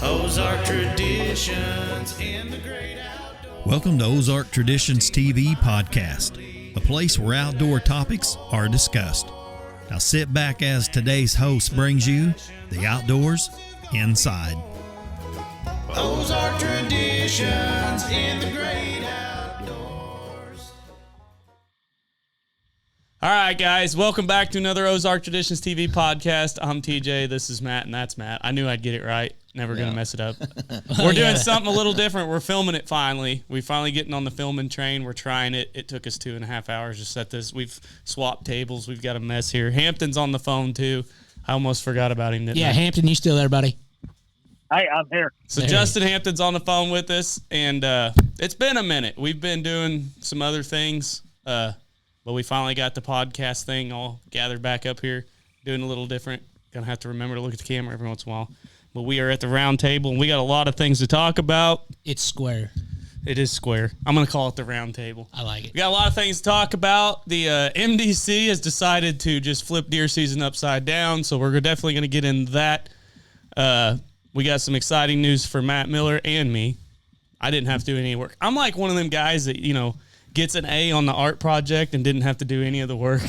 Ozark Traditions in the great outdoors. Welcome to Ozark Traditions TV podcast, a place where outdoor topics are discussed. Now sit back as today's host brings you the outdoors inside. Ozark Traditions in the great outdoors. All right, guys, welcome back to another Ozark Traditions TV podcast. I'm TJ, this is Matt, and that's Matt. I knew I'd get it right. Never going to mess it up. We're doing something a little different. We're filming it finally. We're finally getting on the filming train. We're trying it. It took us 2.5 hours to set this. We've swapped tables. We've got a mess here. Hampton's on the phone, too. I almost forgot about him, didn't I? Hampton, you still there, buddy? Hey, I'm here. So Justin Hampton's on the phone with us, and it's been a minute. We've been doing some other things, but we finally got the podcast thing all gathered back up here, doing a little different. Going to have to remember to look at the camera every once in a while. But we are at the round table, and we got a lot of things to talk about. It's square. It is square. I'm going to call it the round table. I like it. We got a lot of things to talk about. The MDC has decided to just flip deer season upside down, so we're definitely going to get into that. We got some exciting news for Matt Miller and me. I didn't have to do any work. I'm like one of them guys that, gets an A on the art project and didn't have to do any of the work.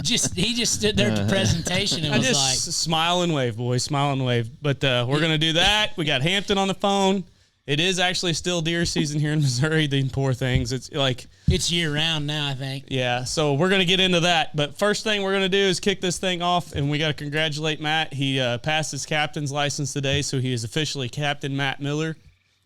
He just stood there at the presentation and was like, smile and wave, boys, smile and wave. But we're going to do that. We got Hampton on the phone. It is actually still deer season here in Missouri, the poor things. It's like... It's year-round now, I think. Yeah, so we're going to get into that. But first thing we're going to do is kick this thing off, and we got to congratulate Matt. He passed his captain's license today, so he is officially Captain Matt Miller.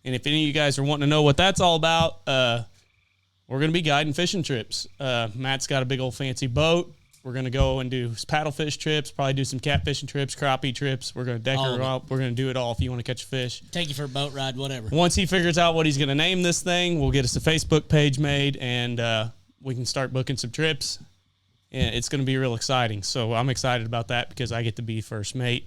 And if any of you guys are wanting to know what that's all about, we're going to be guiding fishing trips. Matt's got a big old fancy boat. We're going to go and do paddlefish trips, probably do some catfishing trips, crappie trips. We're going to deck her up. We're going to do it all if you want to catch a fish. Take you for a boat ride, whatever. Once he figures out what he's going to name this thing, we'll get us a Facebook page made, and we can start booking some trips. And it's going to be real exciting. So I'm excited about that because I get to be first mate.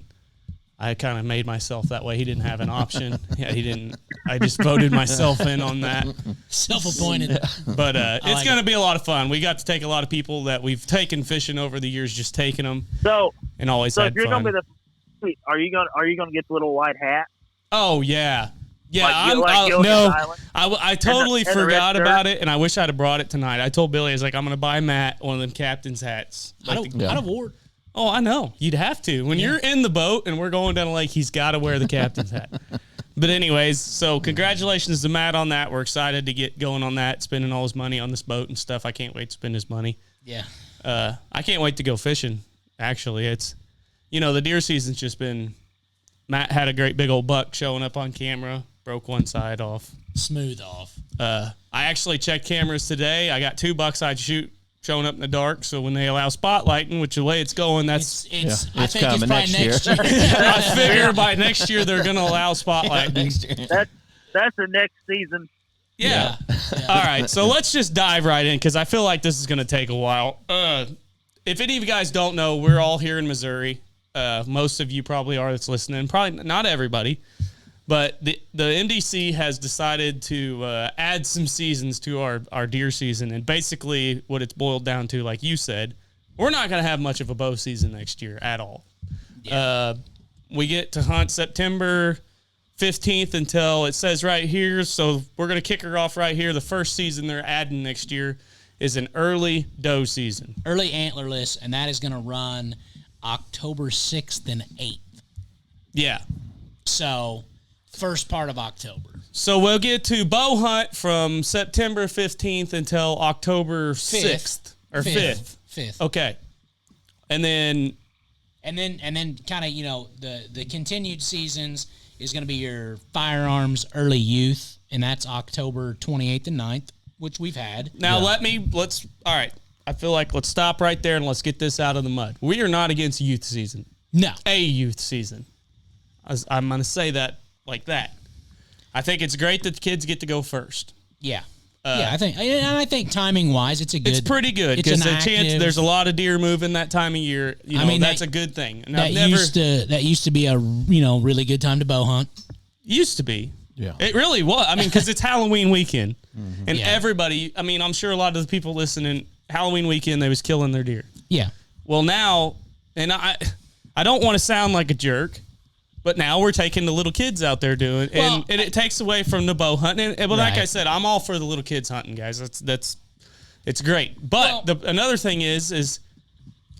I kind of made myself that way. He didn't have an option. Yeah, he didn't. I just voted myself in on that. Self-appointed. But it's going to be a lot of fun. We got to take a lot of people that we've taken fishing over the years, just taking them. And always had fun. Are you gonna get the little white hat? Oh yeah, yeah. I totally forgot about it, and I wish I'd have brought it tonight. I told Billy, I was like, I'm going to buy Matt one of them captain's hats. I'd have worn. Oh, I know. You'd have to. When you're in the boat and we're going down the lake, he's got to wear the captain's hat. But anyways, so congratulations to Matt on that. We're excited to get going on that, spending all his money on this boat and stuff. I can't wait to spend his money. Yeah. I can't wait to go fishing, actually. It's, the deer season's just been, Matt had a great big old buck showing up on camera, broke one side off. Smooth off. I actually checked cameras today. I got 2 bucks I'd shoot showing up in the dark, so when they allow spotlighting, which the way it's going, I think it's probably next year. I figure by next year they're going to allow spotlighting. That's the next season. Yeah. All right, so let's just dive right in because I feel like this is going to take a while. If any of you guys don't know, we're all here in Missouri. Most of you probably are that's listening. Probably not everybody. But the MDC has decided to add some seasons to our deer season. And basically what it's boiled down to, like you said, we're not going to have much of a bow season next year at all. Yeah. We get to hunt September 15th until it says right here. So we're going to kick her off right here. The first season they're adding next year is an early doe season. Early antlerless, and that is going to run October 6th and 8th. Yeah. So... first part of October. So we'll get to bow hunt from September 15th until October 6th or 5th. 5th. Okay. And then kind of, the continued seasons is going to be your firearms early youth, and that's October 28th and 9th, which we've had. Now all right. I feel like let's stop right there and let's get this out of the mud. We are not against youth season. No. A youth season. I'm going to say that like that. I think it's great that the kids get to go first. Yeah. I think timing wise, it's pretty good because there's a lot of deer moving that time of year. That's a good thing. And that used to be a really good time to bow hunt. Used to be. Yeah. It really was. I mean, because it's Halloween weekend, and everybody. I mean, I'm sure a lot of the people listening Halloween weekend they was killing their deer. Yeah. Well, now, and I don't want to sound like a jerk, but now we're taking the little kids out there doing, and it takes away from the bow hunting. And like I said, I'm all for the little kids hunting, guys. It's great. But another thing is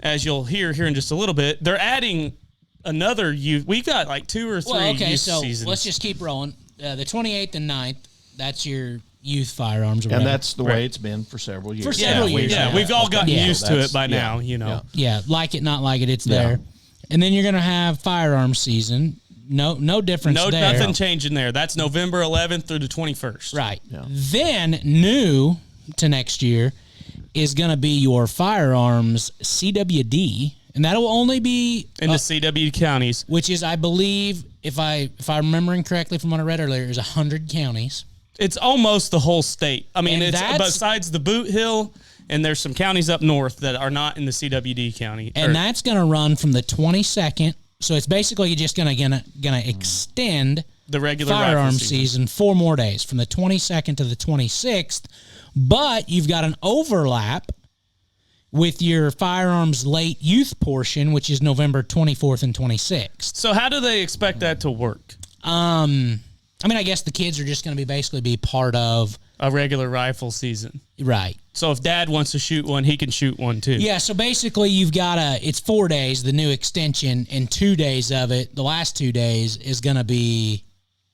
as you'll hear here in just a little bit, they're adding another youth. We got like 2 or 3 youth seasons. Let's just keep rolling. The 28th and 9th, that's your youth firearms. And that's the way it's been for several years. For several years. Yeah, we've all gotten used to it by now, you know. Yeah, like it, not like it, it's there. And then you're going to have firearms season. No difference there. Nothing changing there. That's November 11th through the 21st. Right. Yeah. Then, new to next year is going to be your firearms CWD, and that will only be in the CW counties, which is, I believe, if I'm remembering correctly from what I read earlier, is 100 counties. It's almost the whole state. I mean, it's besides the Boot Hill, and there's some counties up north that are not in the CWD county. And that's going to run from the 22nd. So it's basically just going to extend the regular firearms season 4 more days from the 22nd to the 26th. But you've got an overlap with your firearms late youth portion, which is November 24th and 26th. So how do they expect that to work? I mean, I guess the kids are just going to basically be part of a regular rifle season. Right. So if Dad wants to shoot one, he can shoot one too. Yeah, so basically you've got it's 4 days, the new extension, and 2 days of it, the last 2 days, is going to be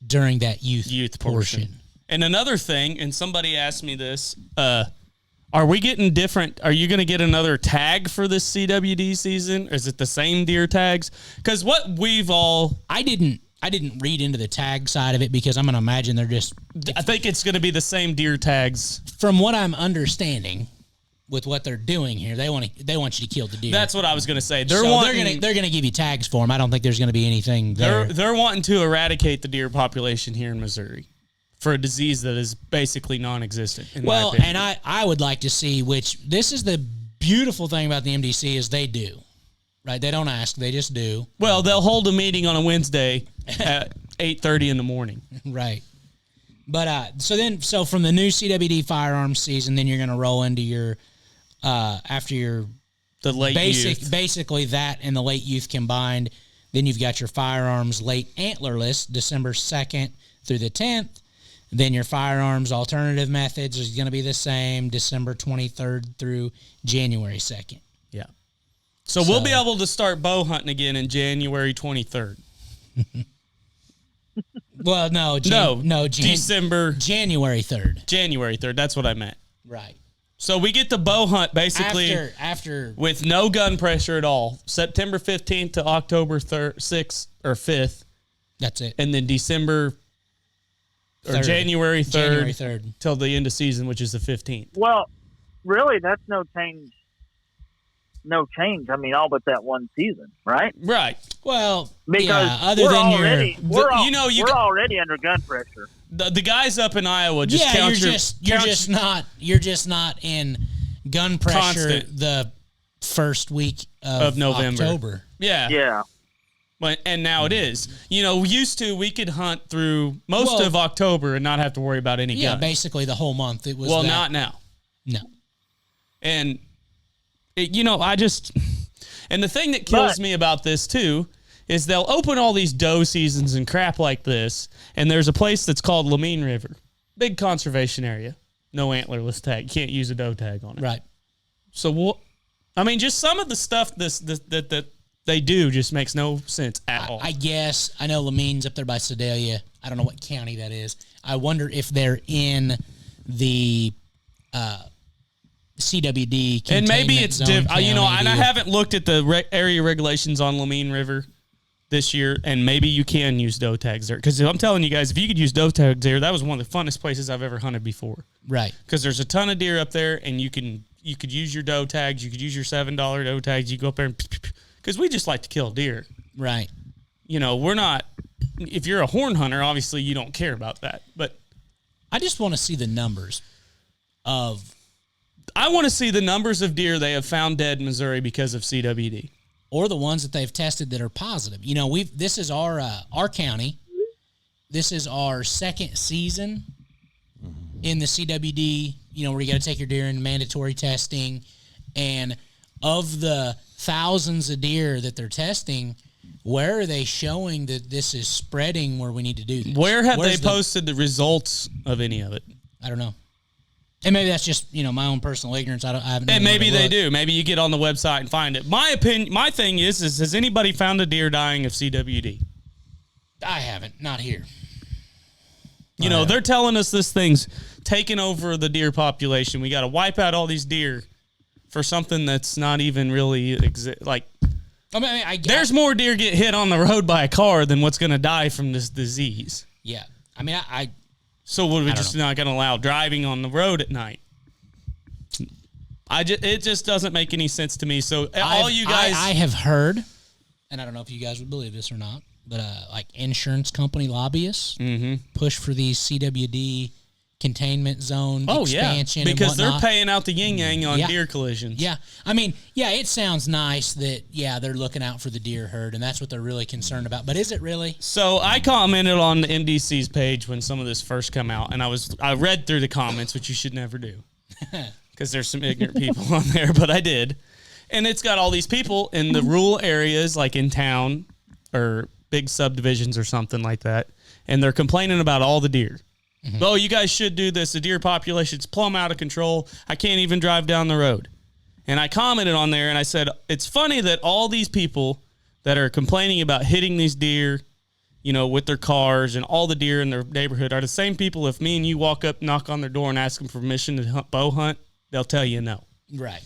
during that youth portion. And another thing, and somebody asked me this, are we getting different? Are you going to get another tag for this CWD season? Is it the same deer tags? Because what we've all... I didn't read into the tag side of it because I'm going to imagine they're just... I think it's going to be the same deer tags. From what I'm understanding with what they're doing here, they want you to kill the deer. That's what I was going to say. They're going to give you tags for them. I don't think there's going to be anything there. They're wanting to eradicate the deer population here in Missouri for a disease that is basically non-existent. Well, and I would like to see, which this is the beautiful thing about the MDC is they do. Right, they don't ask; they just do. Well, they'll hold a meeting on a Wednesday at 8:30 in the morning. Right, but so from the new CWD firearms season, then you're going to roll into your after your the late youth. Basically that and the late youth combined. Then you've got your firearms late antlerless, December 2nd through the 10th. Then your firearms alternative methods is going to be the same, December 23rd through January 2nd. Yeah. So we'll be able to start bow hunting again in January 23rd. Well, no, December. January 3rd. January 3rd. That's what I meant. Right. So we get the bow hunt basically after with no gun pressure at all. September 15th to October 6th or 5th. That's it. And then December 3rd. Or January 3rd till the end of season, which is the 15th. Well, really, that's no change. No change. I mean, all but that one season, right? Right. Well, because other than we're already under gun pressure. The guys up in Iowa just count you're just not in gun pressure constant. The first week of November. October. Yeah. Yeah. And now it is. Used to we could hunt through most of October and not have to worry about any guns. Yeah, basically the whole month. It was not now. No. And and the thing that kills me about this too is they'll open all these doe seasons and crap like this, and there's a place that's called Lamine River, big conservation area, no antlerless tag, can't use a doe tag on it. Right. So just some of the stuff that they do just makes no sense at all. I guess I know Lamine's up there by Sedalia. I don't know what county that is. I wonder if they're in the CWD and maybe it's different. and I haven't looked at the area regulations on Lamine River this year, and maybe you can use doe tags there. Because I'm telling you guys, if you could use doe tags there, that was one of the funnest places I've ever hunted before. Right. Because there's a ton of deer up there, and you could use your doe tags. You could use your $7 doe tags. You go up there and because we just like to kill deer. Right. We're not. If you're a horn hunter, obviously you don't care about that. But I just want to see the numbers of. I want to see the numbers of deer they have found dead in Missouri because of CWD. Or the ones that they've tested that are positive. This is our county. This is our second season in the CWD, where you got to take your deer in mandatory testing, and of the thousands of deer that they're testing, where are they showing that this is spreading where we need to do this? Where have they posted the results of any of it? I don't know. And maybe that's just, my own personal ignorance. I haven't. And maybe they do. Maybe you get on the website and find it. My thing is has anybody found a deer dying of CWD? I haven't. Not here. They're telling us this thing's taking over the deer population. We got to wipe out all these deer for something that's not even really there's more deer get hit on the road by a car than what's going to die from this disease. Yeah. So what, are we just not going to allow driving on the road at night? It just doesn't make any sense to me. So all you guys... I have heard, and I don't know if you guys would believe this or not, but insurance company lobbyists push for these CWD containment zone expansion because and they're paying out the yin-yang on deer collisions. Yeah. It sounds nice that, they're looking out for the deer herd, and that's what they're really concerned about. But is it really? So I commented on the NDC's page when some of this first come out, and I read through the comments, which you should never do because there's some ignorant people on there, but I did. And it's got all these people in the rural areas, like in town or big subdivisions or something like that, and they're complaining about all the deer. Oh, you guys should do this. The deer population's plumb out of control. I can't even drive down the road. And I commented on there and I said, it's funny that all these people that are complaining about hitting these deer, with their cars and all the deer in their neighborhood are the same people. If me and you walk up, knock on their door and ask them for permission to bow hunt, they'll tell you no. Right.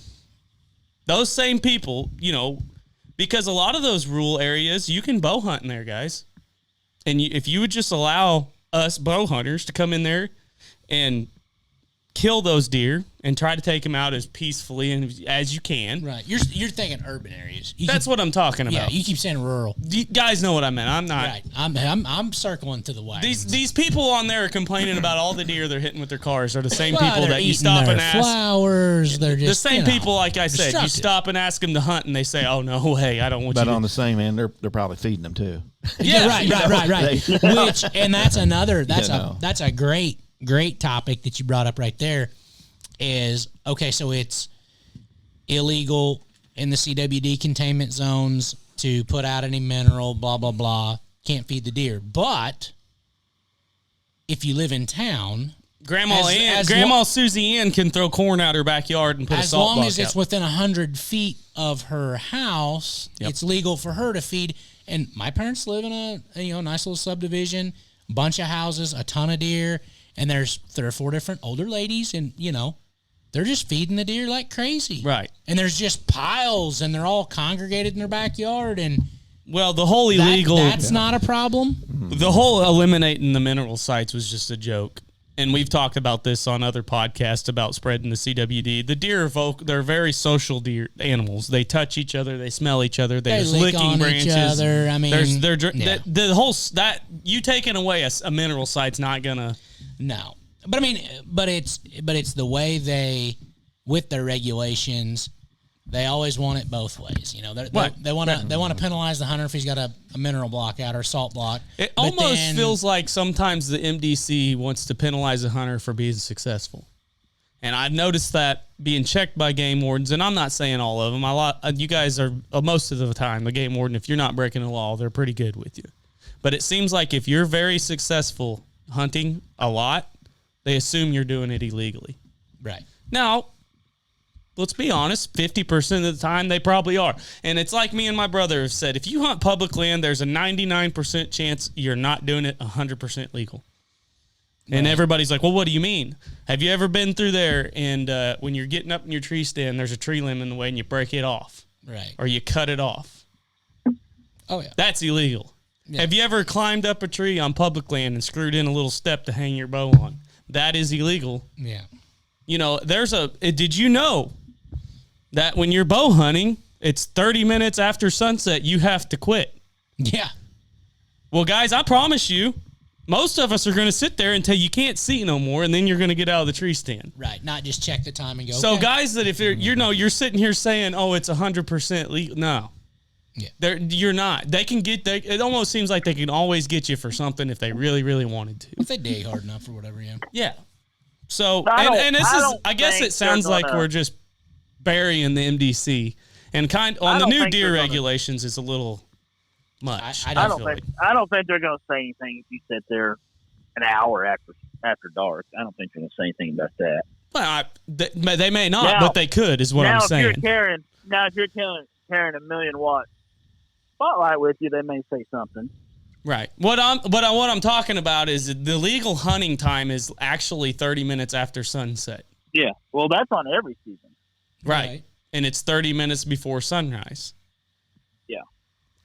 Those same people, because a lot of those rural areas, you can bow hunt in there, guys. And if you would just allow us bow hunters to come in there and kill those deer and try to take them out as peacefully and as you can. Right. You're thinking urban areas. That's what I'm talking about. Yeah, you keep saying rural. You guys know what I meant. I'm not. Right. I'm circling to the wagons. These people on there are complaining about all the deer they're hitting with their cars are the same Well, people they're that you eating stop their and ask. flowers. They're just The same people, like I said, you destructive. stop and ask them to hunt and they say, "Oh no, hey, I don't want you." But to. on the same end, they're probably feeding them too. Yeah, right. That's a great topic that you brought up right there. Is okay. So it's illegal in the CWD containment zones to put out any mineral. Blah blah blah. Can't feed the deer. But if you live in town, Grandma Susie Ann can throw corn out her backyard and put a salt block as long as it's out. within 100 feet of her house, it's legal for her to feed. And my parents live in a nice little subdivision, bunch of houses, a ton of deer, and there's 3 or 4 different older ladies, and they're just feeding the deer like crazy. Right. And there's just piles, and they're all congregated in their backyard, and Well, the whole illegal... That's not a problem? The whole eliminating the mineral sites was just a joke. And we've talked about this on other podcasts about spreading the CWD. The deer they're very social deer animals. They touch each other. They smell each other. They're just lick licking on branches. each other. I mean, the whole you taking away a mineral site's not gonna. No, but it's the way they, with their regulations, they always want it both ways. They want to penalize the hunter if he's got a mineral block out or salt block. It almost feels like sometimes the MDC wants to penalize the hunter for being successful, and I've noticed that being checked by game wardens. And I'm not saying all of them. You guys are most of the time the game warden. If you're not breaking the law, they're pretty good with you. But it seems like if you're very successful hunting a lot, they assume you're doing it illegally. Right. Now, let's be honest, 50% of the time they probably are. And it's like me and my brother have said, if you hunt public land, there's a 99% chance you're not doing it 100% legal. Right. And everybody's like, well, what do you mean? Have you ever been through there and when you're getting up in your tree stand, there's a tree limb in the way and you break it off? Right. Or you cut it off? Oh, yeah. That's illegal. Yeah. Have you ever climbed up a tree on public land and screwed in a little step to hang your bow on? That is illegal. Yeah. Did you know that when you're bow hunting, it's 30 minutes after sunset, you have to quit? Yeah. Well, guys, I promise you, most of us are going to sit there until you can't see no more, and then you're going to get out of the tree stand. Right. Not just check the time and go. So, okay. guys, that if you're sitting here saying, "Oh, it's 100% legal," no. Yeah. You're not. They can get. It almost seems like they can always get you for something if they really, really wanted to. If they dig hard enough or whatever, yeah. Yeah. So, I and this is, don't I guess think it sounds they're like gonna- we're just burying the MDC. And on I the don't new think deer they're gonna- regulations is a little much. I I don't feel think they're going to say anything if you sit there an hour after dark. I don't think they're going to say anything about that. Well, they may not, Now- but they could, is what I'm If saying. you're carrying a 1,000,000-watt spotlight with you, they may say something. Right. What I'm talking about is the legal hunting time is actually 30 minutes after sunset. Yeah, well, that's on every season. Right. And it's 30 minutes before sunrise. Yeah.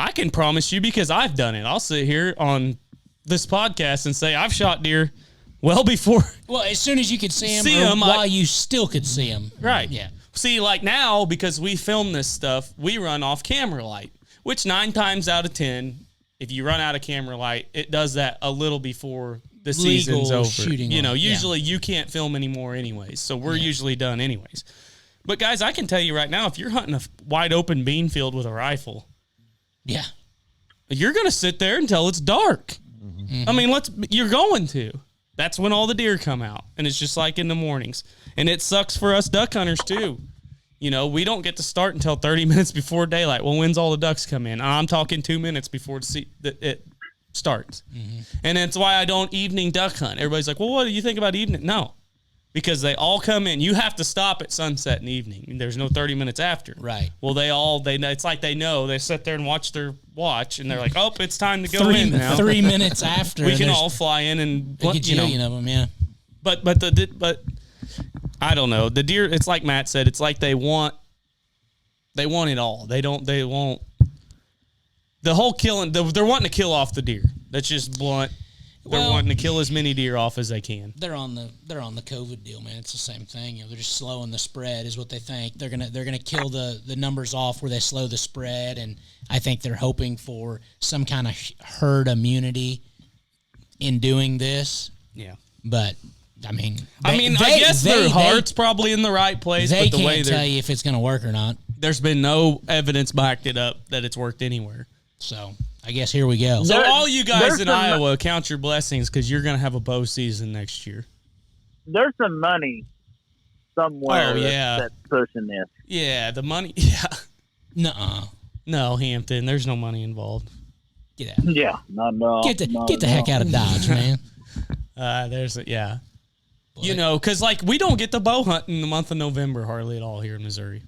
I can promise you because I've done it. I'll sit here on this podcast and say I've shot deer well before. Well, as soon as you could see See them, 'em, while you still could see them. Right. Yeah. See, like now, because we film this stuff, we run off camera light, which 9 times out of 10, if you run out of camera light, it does that a little before the season's Legal over. shooting You know, light, yeah. usually you can't film anymore anyways, so we're usually done anyways. But guys, I can tell you right now, if you're hunting a wide open bean field with a rifle, Yeah. you're going to sit there until it's dark. Mm-hmm. I mean, you're going to. That's when all the deer come out, and it's just like in the mornings. And it sucks for us duck hunters too. You know, we don't get to start until 30 minutes before daylight. Well, when's all the ducks come in? I'm talking 2 minutes before it starts. Mm-hmm. And that's why I don't evening duck hunt. Everybody's like, well, what do you think about evening? No, because they all come in. You have to stop at sunset in the evening. There's no 30 minutes after. Right. Well, it's like they know. They sit there and watch their watch, and they're like, oh, it's time to go in now. 3 minutes after. We can there's all fly in and, a gajillion of them, yeah. But I don't know. The deer, it's like Matt said, it's like they want it all. They won't. The whole killing, they're wanting to kill off the deer. That's just blunt. They're Well- wanting to kill as many deer off as they can. They're on the COVID deal, man. It's the same thing. You know, they're just slowing the spread, is what they think. They're gonna kill the numbers off where they slow the spread, and I think they're hoping for some kind of herd immunity in doing this. Yeah. But I mean, I guess their heart's probably in the right place, They but the way can't tell you if it's going to work or not. there's been no evidence backed it up that it's worked anywhere. So I guess here we go. So all you guys there's in some- Iowa, count your blessings because you're going to have a bow season next year. There's some money somewhere Oh, yeah. that's pushing this. Yeah, the money. Yeah. Nuh-uh. No, Hampton, there's no money involved. Get out. Yeah, no. Get the heck out of Dodge, man. Yeah. You know, because like we don't get the bow hunt in the month of November hardly at all here in Missouri.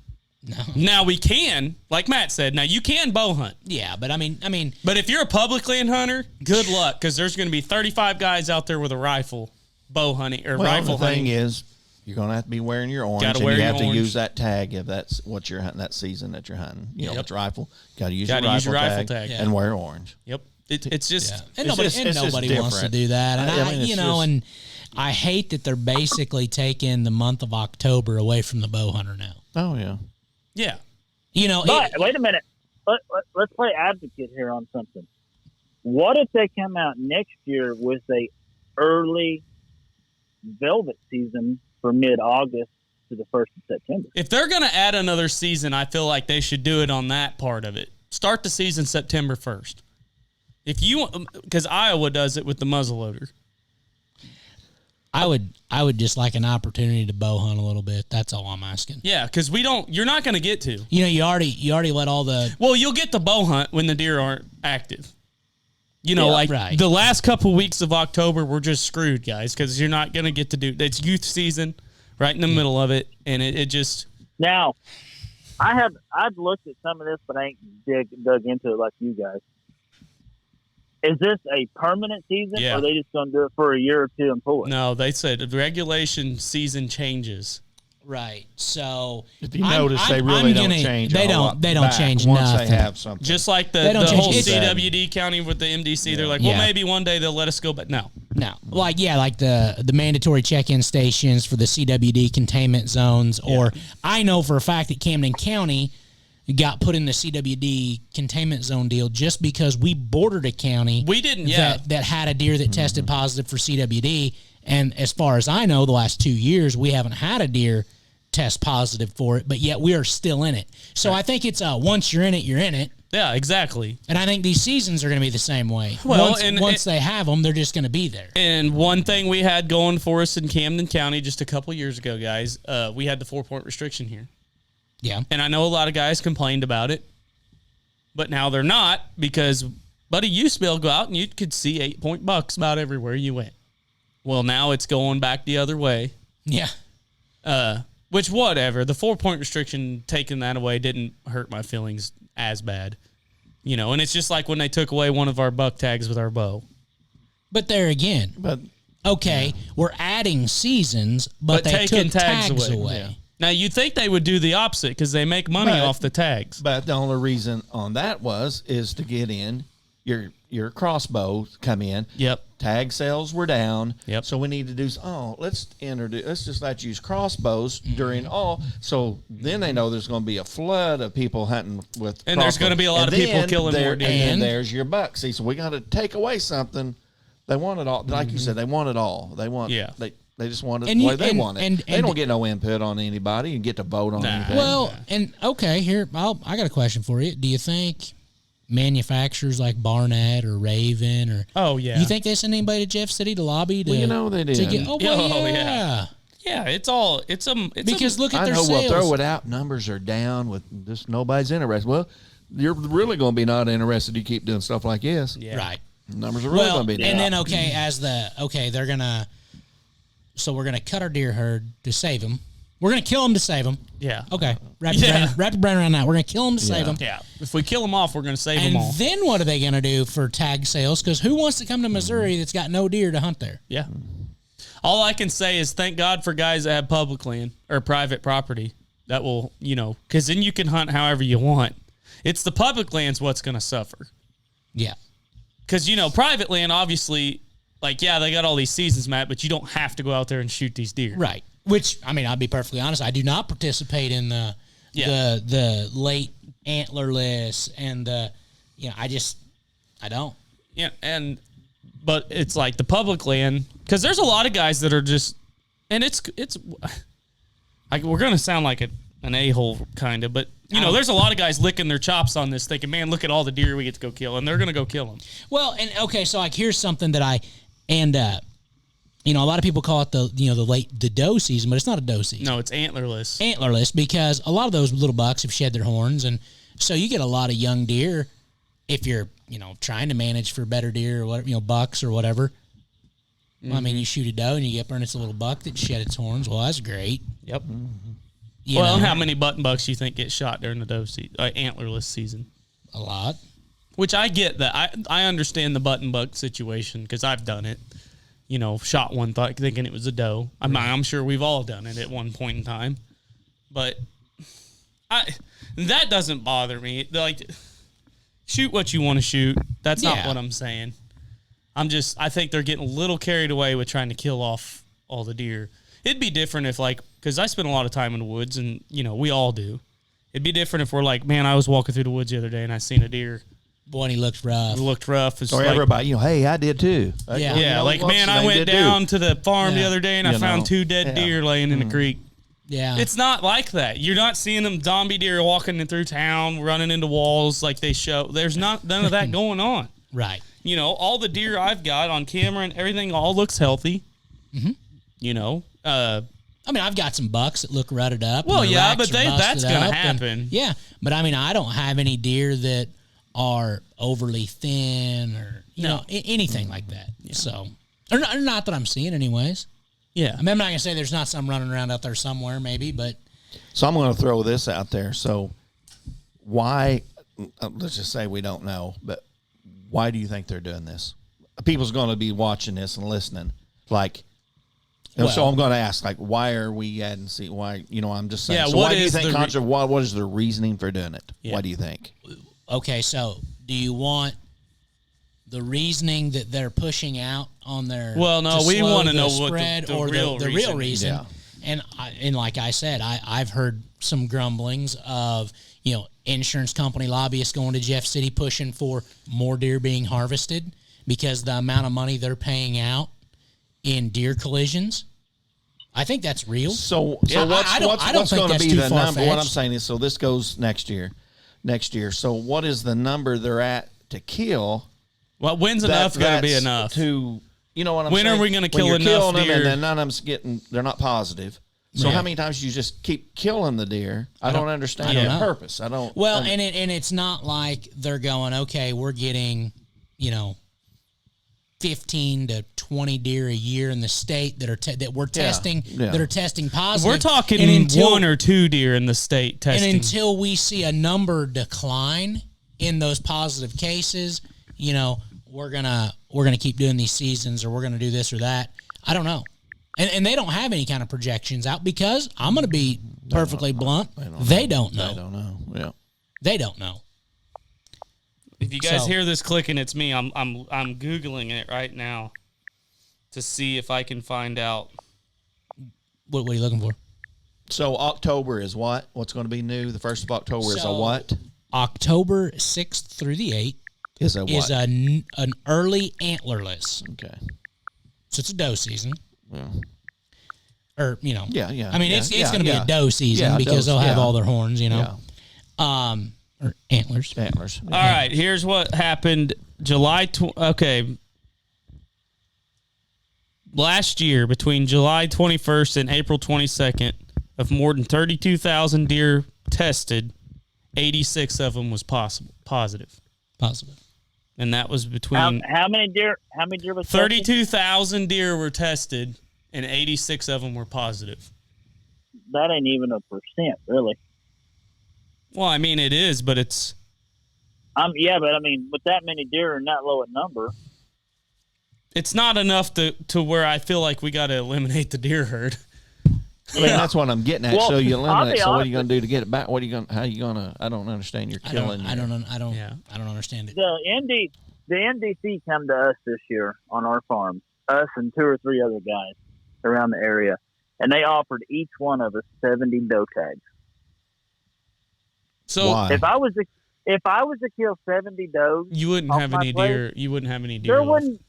No. Now we can, like Matt said. Now you can bow hunt, Yeah, but I mean, but if you're a public land hunter, good luck because there's going to be 35 guys out there with a rifle, bow hunting or rifle the thing hunting. is, you're going to have to be wearing your orange, Gotta and wear you your have to orange. use that tag if that's what you're hunting that season that you're hunting. You know, Yep. it's rifle. Got to use Gotta your use rifle, your rifle tag, tag. and wear orange. Yep, it's just yeah. And nobody it's just wants to different. do that. And I mean, it's and I hate that they're basically taking the month of October away from the bow hunter now. Oh yeah. yeah. You know, But wait a minute. Let's play advocate here on something. What if they come out next year with a early velvet season for mid-August to the 1st of September? If they're going to add another season, I feel like they should do it on that part of it. Start the season September 1st. If you, because Iowa does it with the muzzleloader. I would just like an opportunity to bow hunt a little bit. That's all I'm asking. Yeah, because you're not going to get to. You know, you already let all the Well, you'll get the bow hunt when the deer aren't active. You know, Yeah, like right. the last couple weeks of October, we're just screwed, guys, because you're not going to get to do. It's youth season, right in the middle of it, and it just. Now, I've looked at some of this, but I ain't dug into it like you guys. Is this a permanent season, Yeah. or are they just going to do it for a year or two and pull it? No, they said the regulation season changes. right. So If you notice, they really don't change. They a whole don't. lot They don't back change once nothing. they have something. Just like the They don't whole change it. CWD county with the MDC, they're like, well, Yeah. maybe one day they'll let us go, but no. No, like the mandatory check-in stations for the CWD containment zones, or I know for a fact that Camden County got put in the CWD containment zone deal just because we bordered a county We didn't, that had a deer that tested positive for CWD, and as far as I know, the last 2 years we haven't had a deer test positive for it, but yet we are still in it. So I think it's once you're in it, you're in it. Yeah, exactly. And I think these seasons are going to be the same way. Well, once they have them, they're just going to be there. And one thing we had going for us in Camden County just a couple years ago, guys, we had the 4-point restriction here. Yeah. And I know a lot of guys complained about it, but now they're not because, buddy, you used to be able to go out and you could see 8-point bucks about everywhere you went. Well, now it's going back the other way. Yeah. Which, whatever. The 4-point restriction, taking that away, didn't hurt my feelings as bad. You know, and it's just like when they took away one of our buck tags with our bow. But there again, we're adding seasons, but they taking took tags away. Yeah. Now, you'd think they would do the opposite because they make money off the tags. But the only reason on that is to get in your crossbows come in. Yep. Tag sales were down. Yep. So we need to do. Let's just let you use crossbows during all. So then they know there's going to be a flood of people hunting with. And there's going to be a lot of people killing more deer. And there's your buck. See, so we got to take away something. They want it all. Like you said, they want it all. They want. Yeah. They just want it the way they want it. They don't get no input on anybody. You get to vote on anything. Well, here I got a question for you. Do you think manufacturers like Barnett or Raven you think they send anybody to Jeff City to lobby to? Well, they did. Yeah, it's because look at their sales. We'll throw it out. Numbers are down with just nobody's interested. Well, you're really going to be not interested. You keep doing stuff like this. Yeah. Right. Numbers are really going to be down. And then they're gonna. So we're gonna cut our deer herd to save them. We're gonna kill them to save them. Yeah. Okay. Wrap your brain around that. We're gonna kill them to save them. Yeah. If we kill them off, we're gonna save them all. And then what are they gonna do for tag sales? Because who wants to come to Missouri that's got no deer to hunt there? Yeah. All I can say is thank God for guys that have public land or private property that will, because then you can hunt however you want. It's the public land's what's gonna suffer. Yeah. Because private land obviously. Like, yeah, they got all these seasons, Matt, but you don't have to go out there and shoot these deer. Right. Which, I'll be perfectly honest, I do not participate in the late antlerless and I don't. Yeah, but it's like the public land, because there's a lot of guys that are just, and we're going to sound like an a-hole kind of, but, there's a lot of guys licking their chops on this thinking, man, look at all the deer we get to go kill, and they're going to go kill them. Well, so here's something that a lot of people call it the doe season, but it's not a doe season. No, it's antlerless. Antlerless, because a lot of those little bucks have shed their horns, and so you get a lot of young deer if you're, trying to manage for better deer or whatever, bucks or whatever. Mm-hmm. Well, you shoot a doe and you get there and it's a little buck that shed its horns. Well, that's great. Yep. Mm-hmm. How many button bucks you think get shot during the doe season, antlerless season? A lot. Which I get that. I understand the button buck situation because I've done it. Shot one thinking it was a doe. I'm sure we've all done it at one point in time. But that doesn't bother me. Like, shoot what you want to shoot. That's not what I'm saying. I think they're getting a little carried away with trying to kill off all the deer. It'd be different if, because I spend a lot of time in the woods, and, we all do. It'd be different if we're like, man, I was walking through the woods the other day, and I seen a deer. Boy, and he looked rough. It looked rough. Or everybody, hey, I did too. Yeah, man, I went down to the farm the other day, and I found 2 dead deer laying in the creek. Yeah. It's not like that. You're not seeing them zombie deer walking through town, running into walls like they show. There's none of that going on. Right. All the deer I've got on camera and everything all looks healthy. Mm-hmm. I've got some bucks that look rutted up. Well, yeah, but that's going to happen. But I don't have any deer that are overly thin or anything like that. Yeah. So, or not that I'm seeing, anyways. Yeah, I'm not gonna say there's not some running around out there somewhere, maybe, but. So I'm going to throw this out there. So, why? Let's just say we don't know, but why do you think they're doing this? People's going to be watching this and listening, so I'm going to ask, why are we adding? Why? I'm just saying. Yeah. So why do you think? What is the reasoning for doing it? Yeah. Why do you think? Okay, so do you want the reasoning that they're pushing out on their? Well, no, we want to know what the real reason. Yeah. And like I said, I've heard some grumblings of insurance company lobbyists going to Jeff City pushing for more deer being harvested because the amount of money they're paying out in deer collisions. I think that's real. So what's going to be the number? What I'm saying is, so this goes next year. next year. So what is the number they're at to kill? Well, when's enough going to be enough? To, you know what I'm when saying? Are we going to kill when you're enough killing deer? them and then none of them's they're not positive. So how many times you just keep killing the deer? I don't understand the purpose. I don't. Well, and it's not like they're going, okay, we're getting, 15 to 20 deer a year in the state that are that we're testing that are testing positive. We're talking 1 or 2 deer in the state testing. And until we see a number decline in those positive cases, we're gonna keep doing these seasons, or we're gonna do this or that. I don't know. And they don't have any kind of projections out because I'm going to be perfectly blunt. They don't know. They don't know. Yeah. They don't know. If you guys hear this clicking, it's me. I'm Googling it right now to see if I can find out. What are you looking for? So October is what? What's going to be new? The 1st of October is a what? October 6th through the 8th is a what? Is an early antlerless. Okay. So it's a doe season. Yeah. Or, Yeah. I mean, it's going to be a doe season because they'll have all their horns, Yeah. Or antlers. Antlers. All right, here's what happened last year, between July 21st and April 22nd, of more than 32,000 deer tested, 86 of them was positive. And that was between how many deer was 32,000 deer were tested, and 86 of them were positive. That ain't even a percent, really. Well, I mean, it is, but it's... Yeah, but I mean, with that many deer and that low a number... It's not enough to where I feel like we got to eliminate the deer herd. I mean, that's what I'm getting at. Well, So you eliminate. So what are you honest, going to do to get it back? What are you going? How are you going to? I don't understand. You're killing. I don't understand it. The NDC come to us this year on our farm, us and 2 or 3 other guys around the area, and they offered each one of us 70 doe tags. So why? If I was to kill 70 does, you wouldn't have any deer. You wouldn't have any deer.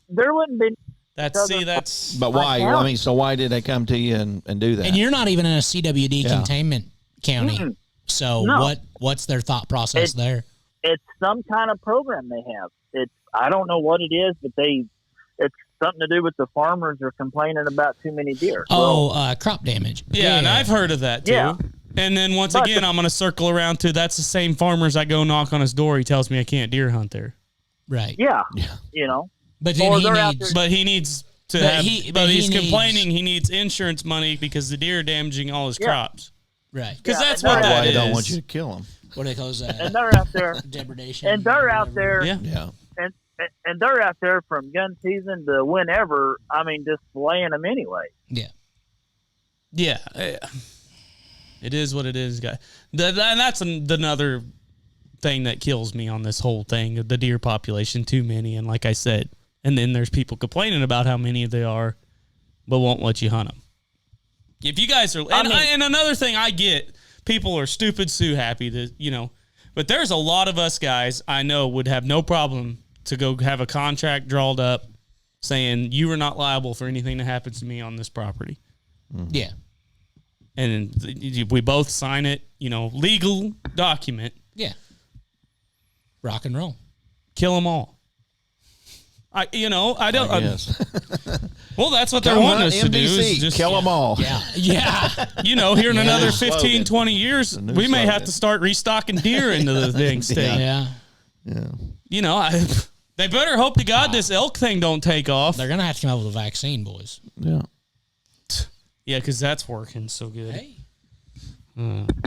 There wouldn't be. That's. But why? I mean, so why did they come to you and do that? And you're not even in a CWD containment county. Mm-hmm. So what's their thought process there? It's some kind of program they have. I don't know what it is, but it's something to do with the farmers are complaining about too many deer. Crop damage. Yeah, and I've heard of that too. Yeah. And then once again, I'm going to circle around to that's the same farmers I go knock on his door. He tells me I can't deer hunt there. Right. Yeah. But then he needs to have. He's complaining he needs insurance money because the deer are damaging all his crops. Right. Because that's what that is. They don't want you to kill them. What do they call that? And they're out there. Depredation. And they're out there. Yeah. And they're out there from gun season to whenever. I mean, just slaying them anyway. Yeah. Yeah. It is what it is, guys. And that's another thing that kills me on this whole thing, the deer population, too many. And like I said, and then there's people complaining about how many there are, but won't let you hunt them. If you guys are, and another thing I get, people are stupid Sue happy that, but there's a lot of us guys I know would have no problem to go have a contract drawn up saying you are not liable for anything that happens to me on this property. Mm-hmm. Yeah. And we both sign it, legal document. Yeah. Rock and roll. Kill them all. I don't. Well, that's what they're Come wanting on, us to do. Is just kill them all. Yeah. Yeah. Here in another 15, 20 years, we may have to start restocking deer into the dang state. Yeah. They better hope to God this elk thing don't take off. They're going to have to come up with a vaccine, boys. Yeah. Yeah, because that's working so good. Hey.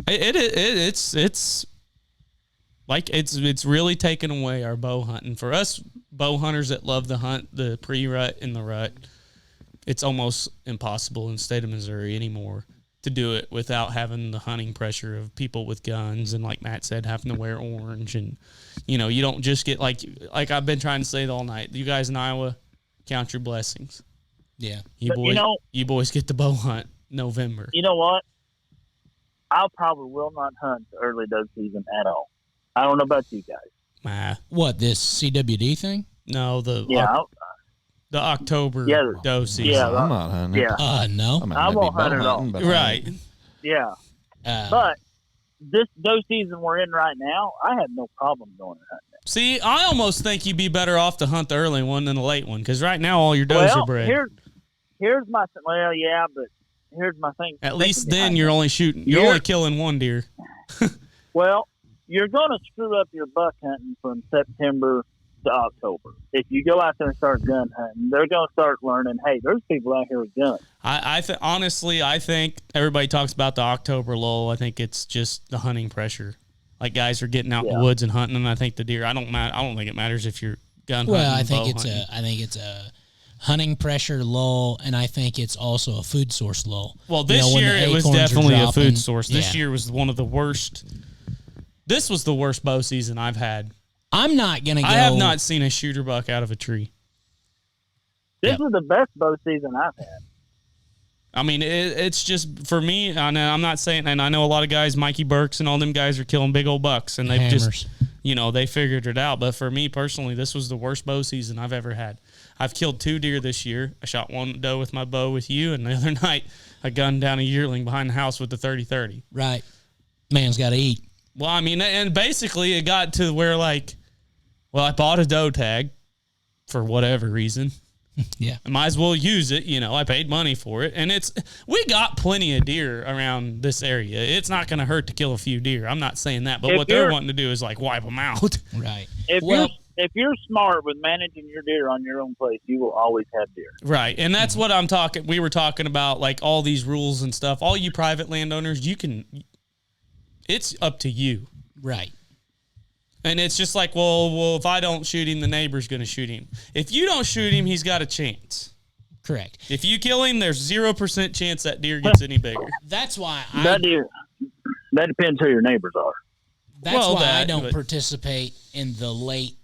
It's really taken away our bow hunting. For us bow hunters that love to hunt the pre-rut and the rut, it's almost impossible in the state of Missouri anymore to do it without having the hunting pressure of people with guns and, like Matt said, having to wear orange. And, you don't just get like I've been trying to say all night. You guys in Iowa, count your blessings. Yeah. You boys get the bow hunt November. You know what? I probably will not hunt the early doe season at all. I don't know about you guys. What, this CWD thing? No, the October doe season. Yeah, I'm not hunting. Yeah. No. I won't hunt at all. Right. Yeah. But those season we're in right now, I have no problem going and hunting it. See, I almost think you'd be better off to hunt the early one than the late one, because right now all your does are bred. Here's my but here's my thing. At least then you're only killing one deer. Well, you're going to screw up your buck hunting from September to October. If you go out there and start gun hunting, they're going to start learning, hey, there's people out here with guns. Honestly, I think everybody talks about the October lull. I think it's just the hunting pressure. Like, guys are getting out in the woods and hunting, and I think the deer. I don't think it matters if you're gun hunting. Well, I think it's a hunting pressure lull, and I think it's also a food source lull. Well, this year it was definitely a food source. This year was one of the worst. This was the worst bow season I've had. I'm not going to go. I have not seen a shooter buck out of a tree. This is the best bow season I've had. I mean, it's just, for me, I'm not saying, and I know a lot of guys, Mikey Burks and all them guys are killing big old bucks, and they've Hammers. just, they figured it out. But for me personally, this was the worst bow season I've ever had. I've killed 2 deer this year. I shot one doe with my bow with you, and the other night I gunned down a yearling behind the house with the 30-30. Right. Man's got to eat. Well, I mean, and basically it got to where, like, I bought a doe tag for whatever reason. Yeah. I might as well use it. I paid money for it. And we got plenty of deer around this area. It's not going to hurt to kill a few deer. I'm not saying that. But what they're wanting to do is, like, wipe them out. Right. If you're smart with managing your deer on your own place, you will always have deer. Right. And that's what we were talking about, like, all these rules and stuff. All you private landowners, it's up to you. Right. And it's just like, well, if I don't shoot him, the neighbor's going to shoot him. If you don't shoot him, he's got a chance. Correct. If you kill him, there's 0% chance that deer gets any bigger. That's why that depends who your neighbors are. That's why I don't participate in the late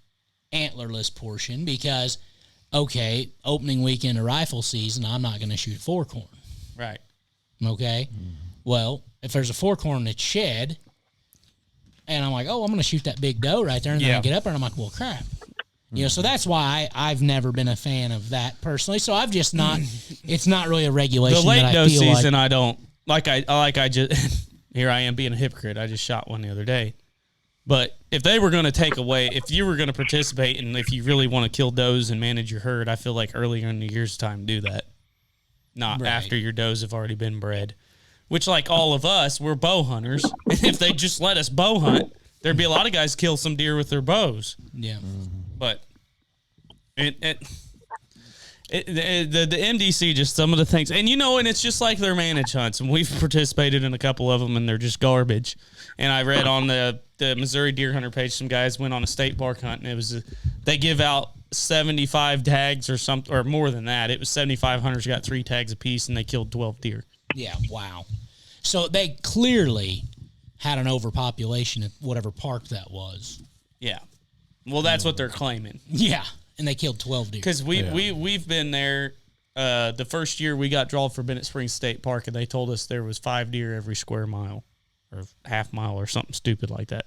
antlerless portion because, okay, opening weekend of rifle season, I'm not going to shoot a forkhorn. Right. Okay. Well, if there's a forkhorn that's shed, and I'm like, oh, I'm going to shoot that big doe right there, and then I get up there, and I'm like, well, crap. So that's why I've never been a fan of that personally. So I've just not. It's not really a regulation. The late that I doe feel season, I don't like. I just here I am being a hypocrite. I just shot one the other day. But if they were going to take away, if you were going to participate, and if you really want to kill does and manage your herd, I feel like earlier in the year's time do that, not after your does have already been bred. Which, like all of us, we're bow hunters. And if they just let us bow hunt, there'd be a lot of guys kill some deer with their bows. Yeah. But the MDC, just some of the things. And, and it's just like their manage hunts. And we've participated in a couple of them, and they're just garbage. And I read on the Missouri Deer Hunter page, some guys went on a state park hunt, and it was they give out 75 tags or something, or more than that. It was 75 hunters got 3 tags apiece, and they killed 12 deer. Yeah, wow. So they clearly had an overpopulation at whatever park that was. Yeah. Well, that's what they're claiming. Yeah, and they killed 12 deer. Because we've been there. The first year we got drawn for Bennett Springs State Park, and they told us there was 5 deer every square mile or half mile or something stupid like that.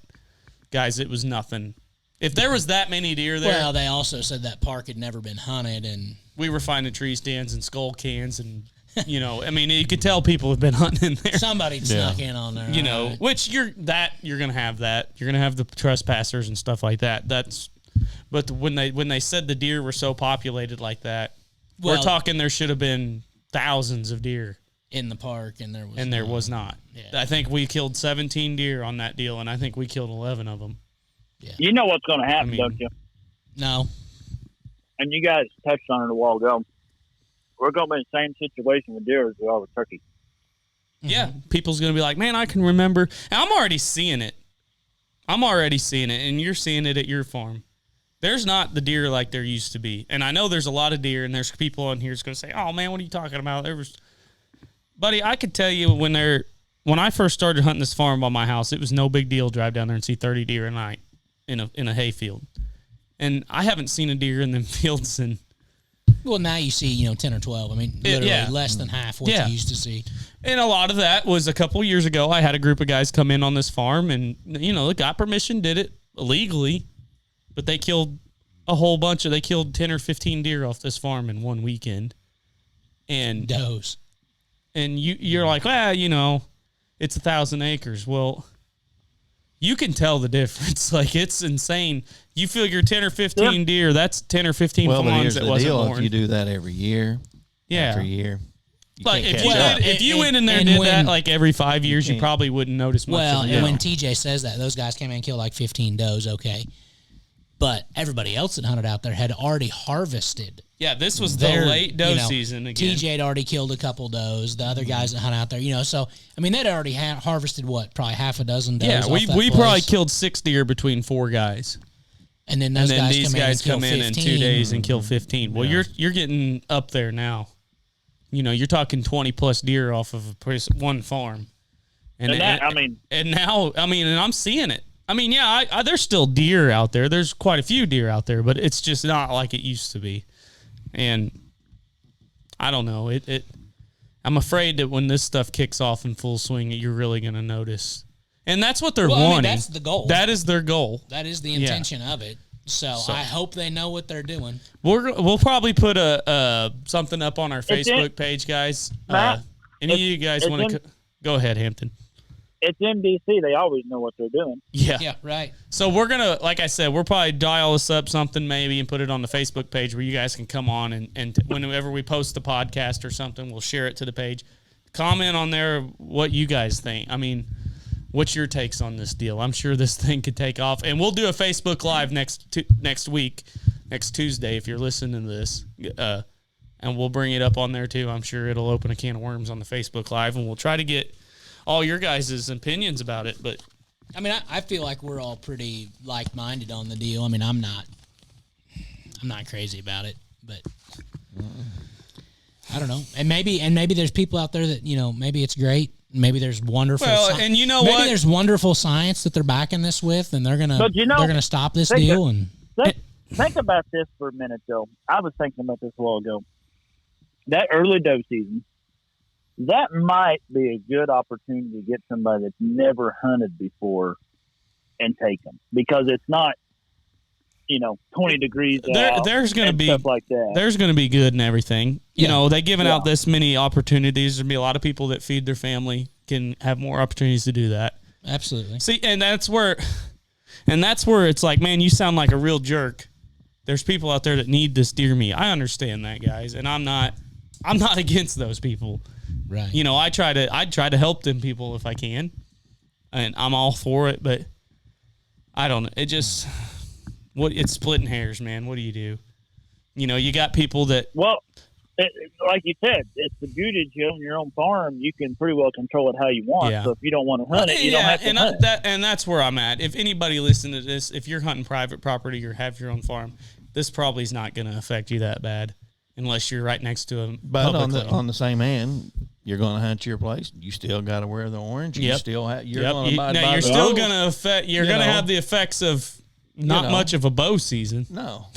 Guys, it was nothing. If there was that many deer there. Well, they also said that park had never been hunted, and we were finding tree stands and skull cans and I mean, you could tell people have been hunting in there. Somebody snuck in on there. Which you're going to have that. You're going to have the trespassers and stuff like that. But when they said the deer were so populated like that, we're talking there should have been thousands of deer in the park, and there was not. Yeah. I think we killed 17 deer on that deal, and I think we killed 11 of them. Yeah. You know what's going to happen, don't you? No. And you guys touched on it a while ago. We're going to be in the same situation with deer as we are with turkey. Yeah. People's going to be like, man, I can remember. And I'm already seeing it. And you're seeing it at your farm. There's not the deer like there used to be. And I know there's a lot of deer, and there's people on here that's going to say, oh, man, what are you talking about? Buddy, I could tell you when I first started hunting this farm by my house, it was no big deal to drive down there and see 30 deer a night in a hay field. And I haven't seen a deer in them fields in... Well, now you see, 10 or 12. I mean, literally less than half what you used to see. And a lot of that was a couple of years ago. I had a group of guys come in on this farm and, they got permission, did it illegally, but they killed they killed 10 or 15 deer off this farm in one weekend. And does. And you're like, it's 1,000 acres. Well, you can tell the difference. Like, it's insane. You figure 10 or 15 deer, that's 10 or 15 Well, but fawns here's that the wasn't deal. born. If you do that every year, after year, you like can't if catch you, up. if you went in there and and did when- that like every 5 years, you probably wouldn't notice much Well, of and it. when TJ says that, those guys came in and killed like 15 does, okay. But everybody else that hunted out there had already harvested. Yeah, this was their, the late doe season again. TJ had already killed a couple does. The other guys that hunt out there, so, I mean, they'd already harvested, probably half a dozen does. Yeah, off we that probably place. killed 6 deer between 4 guys. And then And those then guys these come guys in come and in kill 2 15. days and kill 15. Well, you're getting up there now. You're talking 20 plus deer off of one farm. And now, and I'm seeing it. I mean, yeah, there's still deer out there. There's quite a few deer out there, but it's just not like it used to be. And I don't know. I'm afraid that when this stuff kicks off in full swing, you're really going to notice. And that's what they're wanting. That's the goal. That is their goal. That is the intention of it. So I hope they know what they're doing. We'll probably put something up on our Facebook page, guys. Matt, any of you guys want to go ahead, Hampton? It's MDC. They always know what they're doing. Yeah, right. So we're going to, like I said, we'll probably dial this up something maybe and put it on the Facebook page where you guys can come on and whenever we post the podcast or something, we'll share it to the page. Comment on there what you guys think. I mean, what's your takes on this deal? I'm sure this thing could take off. And we'll do a Facebook Live next week, next Tuesday, if you're listening to this. And we'll bring it up on there too. I'm sure it'll open a can of worms on the Facebook Live, and we'll try to get all your guys' opinions about it. But I mean, I feel like we're all pretty like-minded on the deal. I mean, I'm not crazy about it, but I don't know. And maybe there's people out there that, maybe it's great. Maybe there's wonderful. Well, and you know what? Maybe there's wonderful science that they're backing this with, and they're gonna stop this deal. And Think about this for a minute, though. I was thinking about this a while ago. That early doe season, that might be a good opportunity to get somebody that's never hunted before and take them, because it's not, 20 degrees out. There's going to be stuff like that. There's going to be good and everything. They giving out this many opportunities. There'll be a lot of people that feed their family can have more opportunities to do that. Absolutely. See, and that's where it's like, man, you sound like a real jerk. There's people out there that need this deer meat. I understand that, guys, and I'm not against those people. Right. I try to help them people if I can, and I'm all for it. But I don't know. It just it's splitting hairs, man. What do you do? You got people that. Well, like you said, it's the beauty of you own your own farm. You can pretty well control it how you want. Yeah. So if you don't want to hunt it, you don't have to hunt it. And that's where I'm at. If anybody listening to this, if you're hunting private property or have your own farm, this probably is not going to affect you that bad, unless you're right next to a. But public lane. on the same hand, you're going to hunt your place. You still got to wear the orange. You still you're Yep. going to abide by You're the still rules. going to affect. You're going to have the effects of not much of a bow season. No.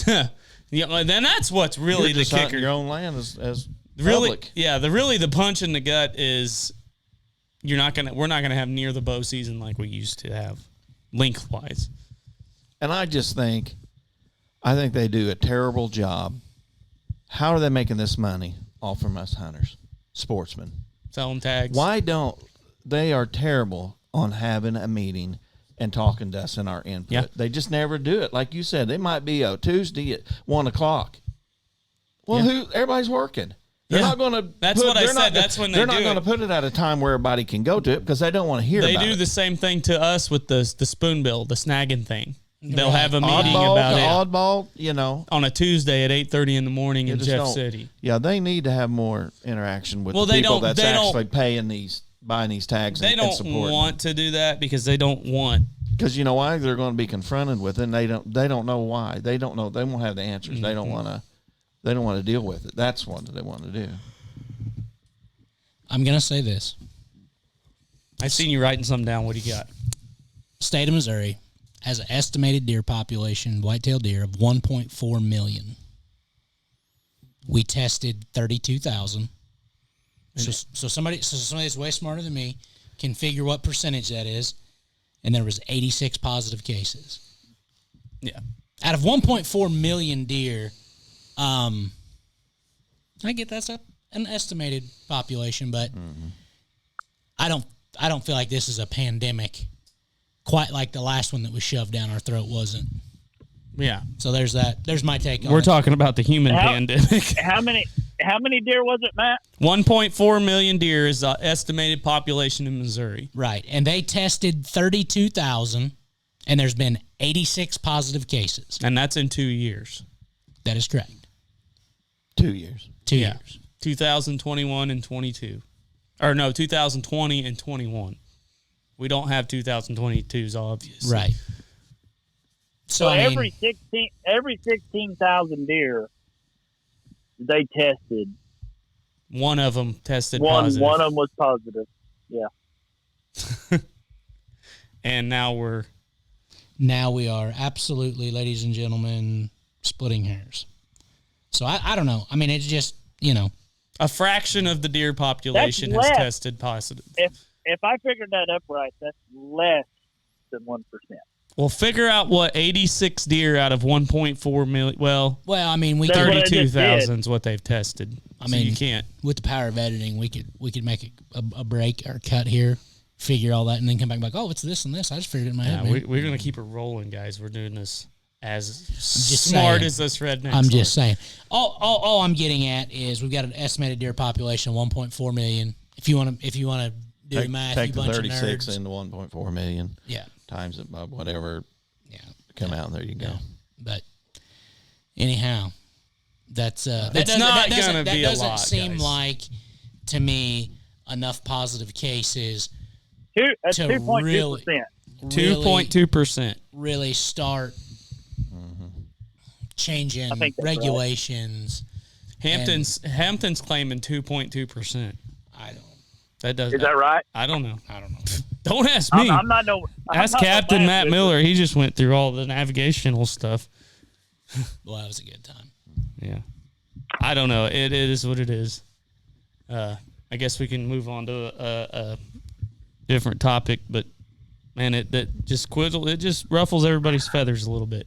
Then that's what's really You're the just hunting kicker. your own land as Really, public. yeah. The punch in the gut is we're not gonna have near the bow season like we used to have, lengthwise. And I think they do a terrible job. How are they making this money off from us hunters, sportsmen? Selling tags. Why don't they are terrible on having a meeting and talking to us in our input? Yeah. They just never do it. Like you said, they might be a Tuesday at 1:00. Well, everybody's working. They're not going to. That's what I said. That's when they're not going to put it at a time where everybody can go to it because they don't want to hear about it. They do the same thing to us with the spoonbill, the snagging thing. They'll have a meeting Oddball, about it oddball, on a Tuesday at 8:30 in the morning in Jeff City. Yeah, they need to have more interaction with the they people don't- that's they don't- actually buying these tags They and don't supporting. want to do that because they don't want. Because you know why? They're going to be confronted with it, and they don't know why. They don't know. They won't have the answers. Mm-hmm. They don't want to deal with it. That's what they want to do. I'm gonna say this: I seen you writing something down. What do you got? state of Missouri has an estimated deer population, white-tailed deer, of 1.4 million. We tested 32,000. So somebody that's way smarter than me can figure what percentage that is, and there was 86 positive cases. Yeah. Out of 1.4 million deer, I get that's an estimated population, but I don't feel like this is a pandemic quite like the last one that was shoved down our throat wasn't. Yeah. So there's that. There's my take on We're it. talking about the human pandemic. How many deer was it, Matt? 1.4 million deer is the estimated population in Missouri. Right. And they tested 32,000, and there's been 86 positive cases. And that's in 2 years. That is correct. 2 years. 2 Yeah. years. 2021 and 22. Or no, 2020 and 21. We don't have 2022s, obviously. Right. So every 16,000 deer they tested, One of them tested one positive. of them was positive. Yeah. And now we are absolutely, ladies and gentlemen, splitting hairs. So I don't know. I mean, it's just, a fraction of the deer population has less. tested positive. If I figured that up right, that's less than 1%. Well, figure out what 86 deer out of 1.4 million. Well, I mean, we That's could, what I just 32,000 is what they've tested. I So mean, you can't. with the power of editing, we could make a break or cut here, figure all that, and then come back and be like, oh, it's this and this. I just figured it in my head, Yeah, man. we're going to keep it rolling, guys. We're doing this as just smart saying. as us rednecks. I'm just are. saying. All I'm getting at is we've got an estimated deer population of 1.4 million. If you want to do the math, Take you the bunch 36 of nerds. into 1.4 million. Yeah, Times it by whatever. yeah. Come out, and there you go. Yeah. But anyhow, that's It's not gonna be a That doesn't lot, seem guys. like to me enough positive cases That's to 2.2%. 2.2%. really start changing I think that's right. regulations. Hampton's claiming 2.2%. I don't. That does. Is that right? I don't know. I don't know. Don't ask me. I'm not no. I'm Ask not no Captain Matt math Miller. He just went through all the navigational stuff. Well, that was a good time. Yeah. I don't know. It is what it is. I guess we can move on to a different topic, but man, it just ruffles everybody's feathers a little bit.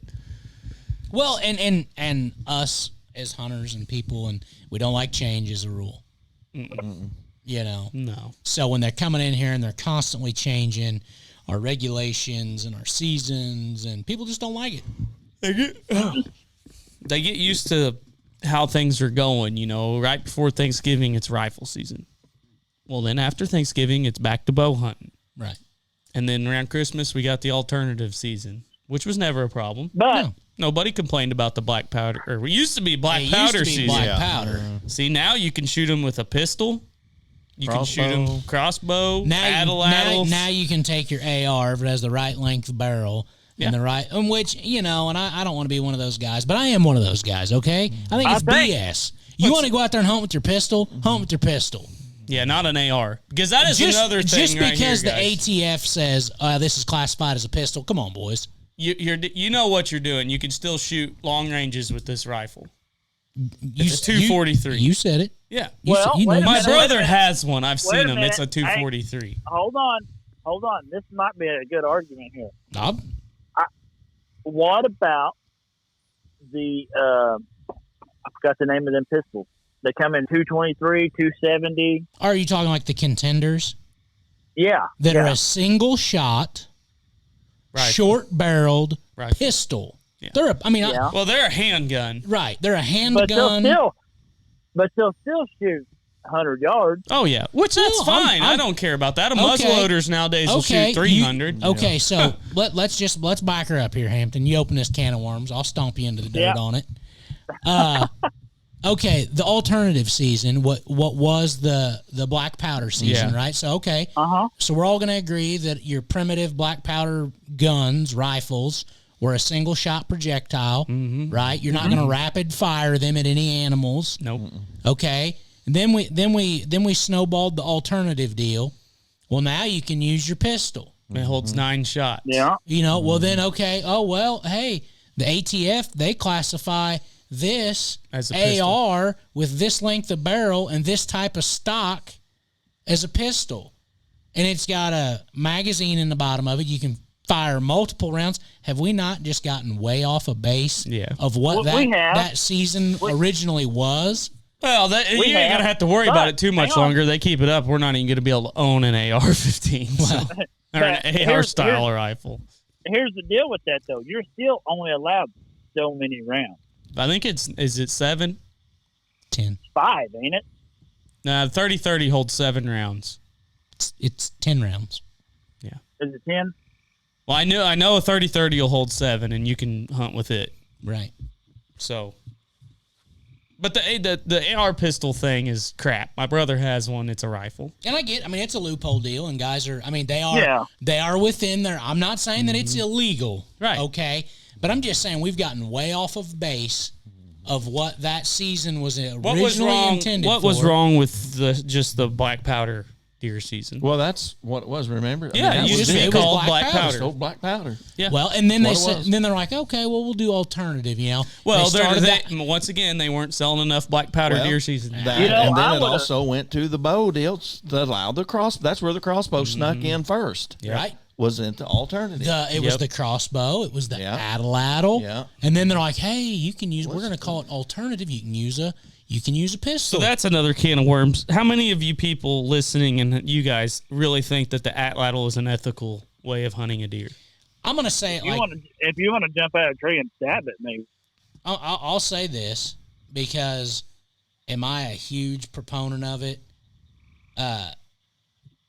Well, and us as hunters and people, and we don't like change as a rule. No. So when they're coming in here and they're constantly changing our regulations and our seasons, and people just don't like it. They get used to how things are going, right before Thanksgiving, it's rifle season. Well, then after Thanksgiving, it's back to bow hunting. Right. And then around Christmas, we got the alternative season, which was never a problem. But No. Nobody complained about the black powder, or it used to be black It powder used to be season. black powder. See, now you can shoot them with a pistol. You can shoot Crossbow. them crossbow, Now you can take your AR if it has the right length barrel Yeah. and the right, in which, and I don't want to be one of those guys, but I am one of those guys, okay? I think it's BS. You want to go out there and hunt with your pistol? Hunt with your pistol. Yeah, not an AR. Because that is another thing Just right because here, the guys. ATF says this is classified as a pistol, come on, boys. You know what you're doing. You can still shoot long ranges with this rifle. It's a 243. You said it. Yeah. Well, you know wait a you My minute, said it. brother has one. I've Wait a seen him. It's a minute. 243. hold on. This might be a good argument here. Bob? What about the I forgot the name of them pistols. They come in 223, 270. Are you talking like the contenders Yeah. that yeah. are a single shot, Right. short-barreled Rifle. pistol? Yeah. They're Yeah. Well, they're a handgun. right. They're a but handgun. they'll still shoot 100 yards. Oh, yeah. Which that's No, fine. I I'm- don't care about that. A Okay. muzzleloaders nowadays will shoot 300. Okay, so let's back her up here, Hampton. You open this can of worms. I'll stomp you into the dirt Yeah. on it. Okay, the alternative season, what was the black powder season, Yeah. right? So okay, Uh-huh. so we're all going to agree that your primitive black powder guns, rifles, were a single shot projectile, right? You're not going to rapid fire them at any animals. Nope. Okay. And then we snowballed the alternative deal. Well, now you can use your pistol. It holds 9 shots. Yeah. Well then, okay. Oh, well, hey, the ATF, they classify this As a pistol. AR with this length of barrel and this type of stock as a pistol. And it's got a magazine in the bottom of it. You can fire multiple rounds. Have we not just gotten way off a base of what We have. that season originally was? Well, you ain't going to have to worry about it too much hang on. longer. They keep it up. We're not even going to be able to own an AR-15. So. or an AR style rifle. Here's the deal with that, though. You're still only allowed so many rounds. I think is it 7? 10. 5, ain't it? Nah, 30-30 holds 7 rounds. It's 10 rounds. Is it 10? Well, I know a 30-30 will hold 7, and you can hunt with it. Right. So, but the AR pistol thing is crap. My brother has one. It's a rifle. And it's a loophole deal, and guys are, they are within there. I'm not saying that it's illegal. Right. Okay. But I'm just saying we've gotten way off of base of what that season was originally intended for. What was wrong with just the black powder deer season? Well, that's what it was. Remember? Yeah, it used to be called black powder. Old black powder. Yeah. Well, and then then they're like, okay, well, we'll do alternative. Well, once again, they weren't selling enough black powder deer season. And then it also went to the bow deals that allowed the cross. That's where the crossbow snuck in first. Yep. Right. Was into alternative. It was the crossbow. It was the atlatl. Yeah. And then they're like, hey, you can use. We're going to call it alternative. You can use a pistol. So that's another can of worms. How many of you people listening and you guys really think that the atlatl is an ethical way of hunting a deer? I'm going to say it if you want to jump out of a tree and stab it, maybe. I'll say this because am I a huge proponent of it?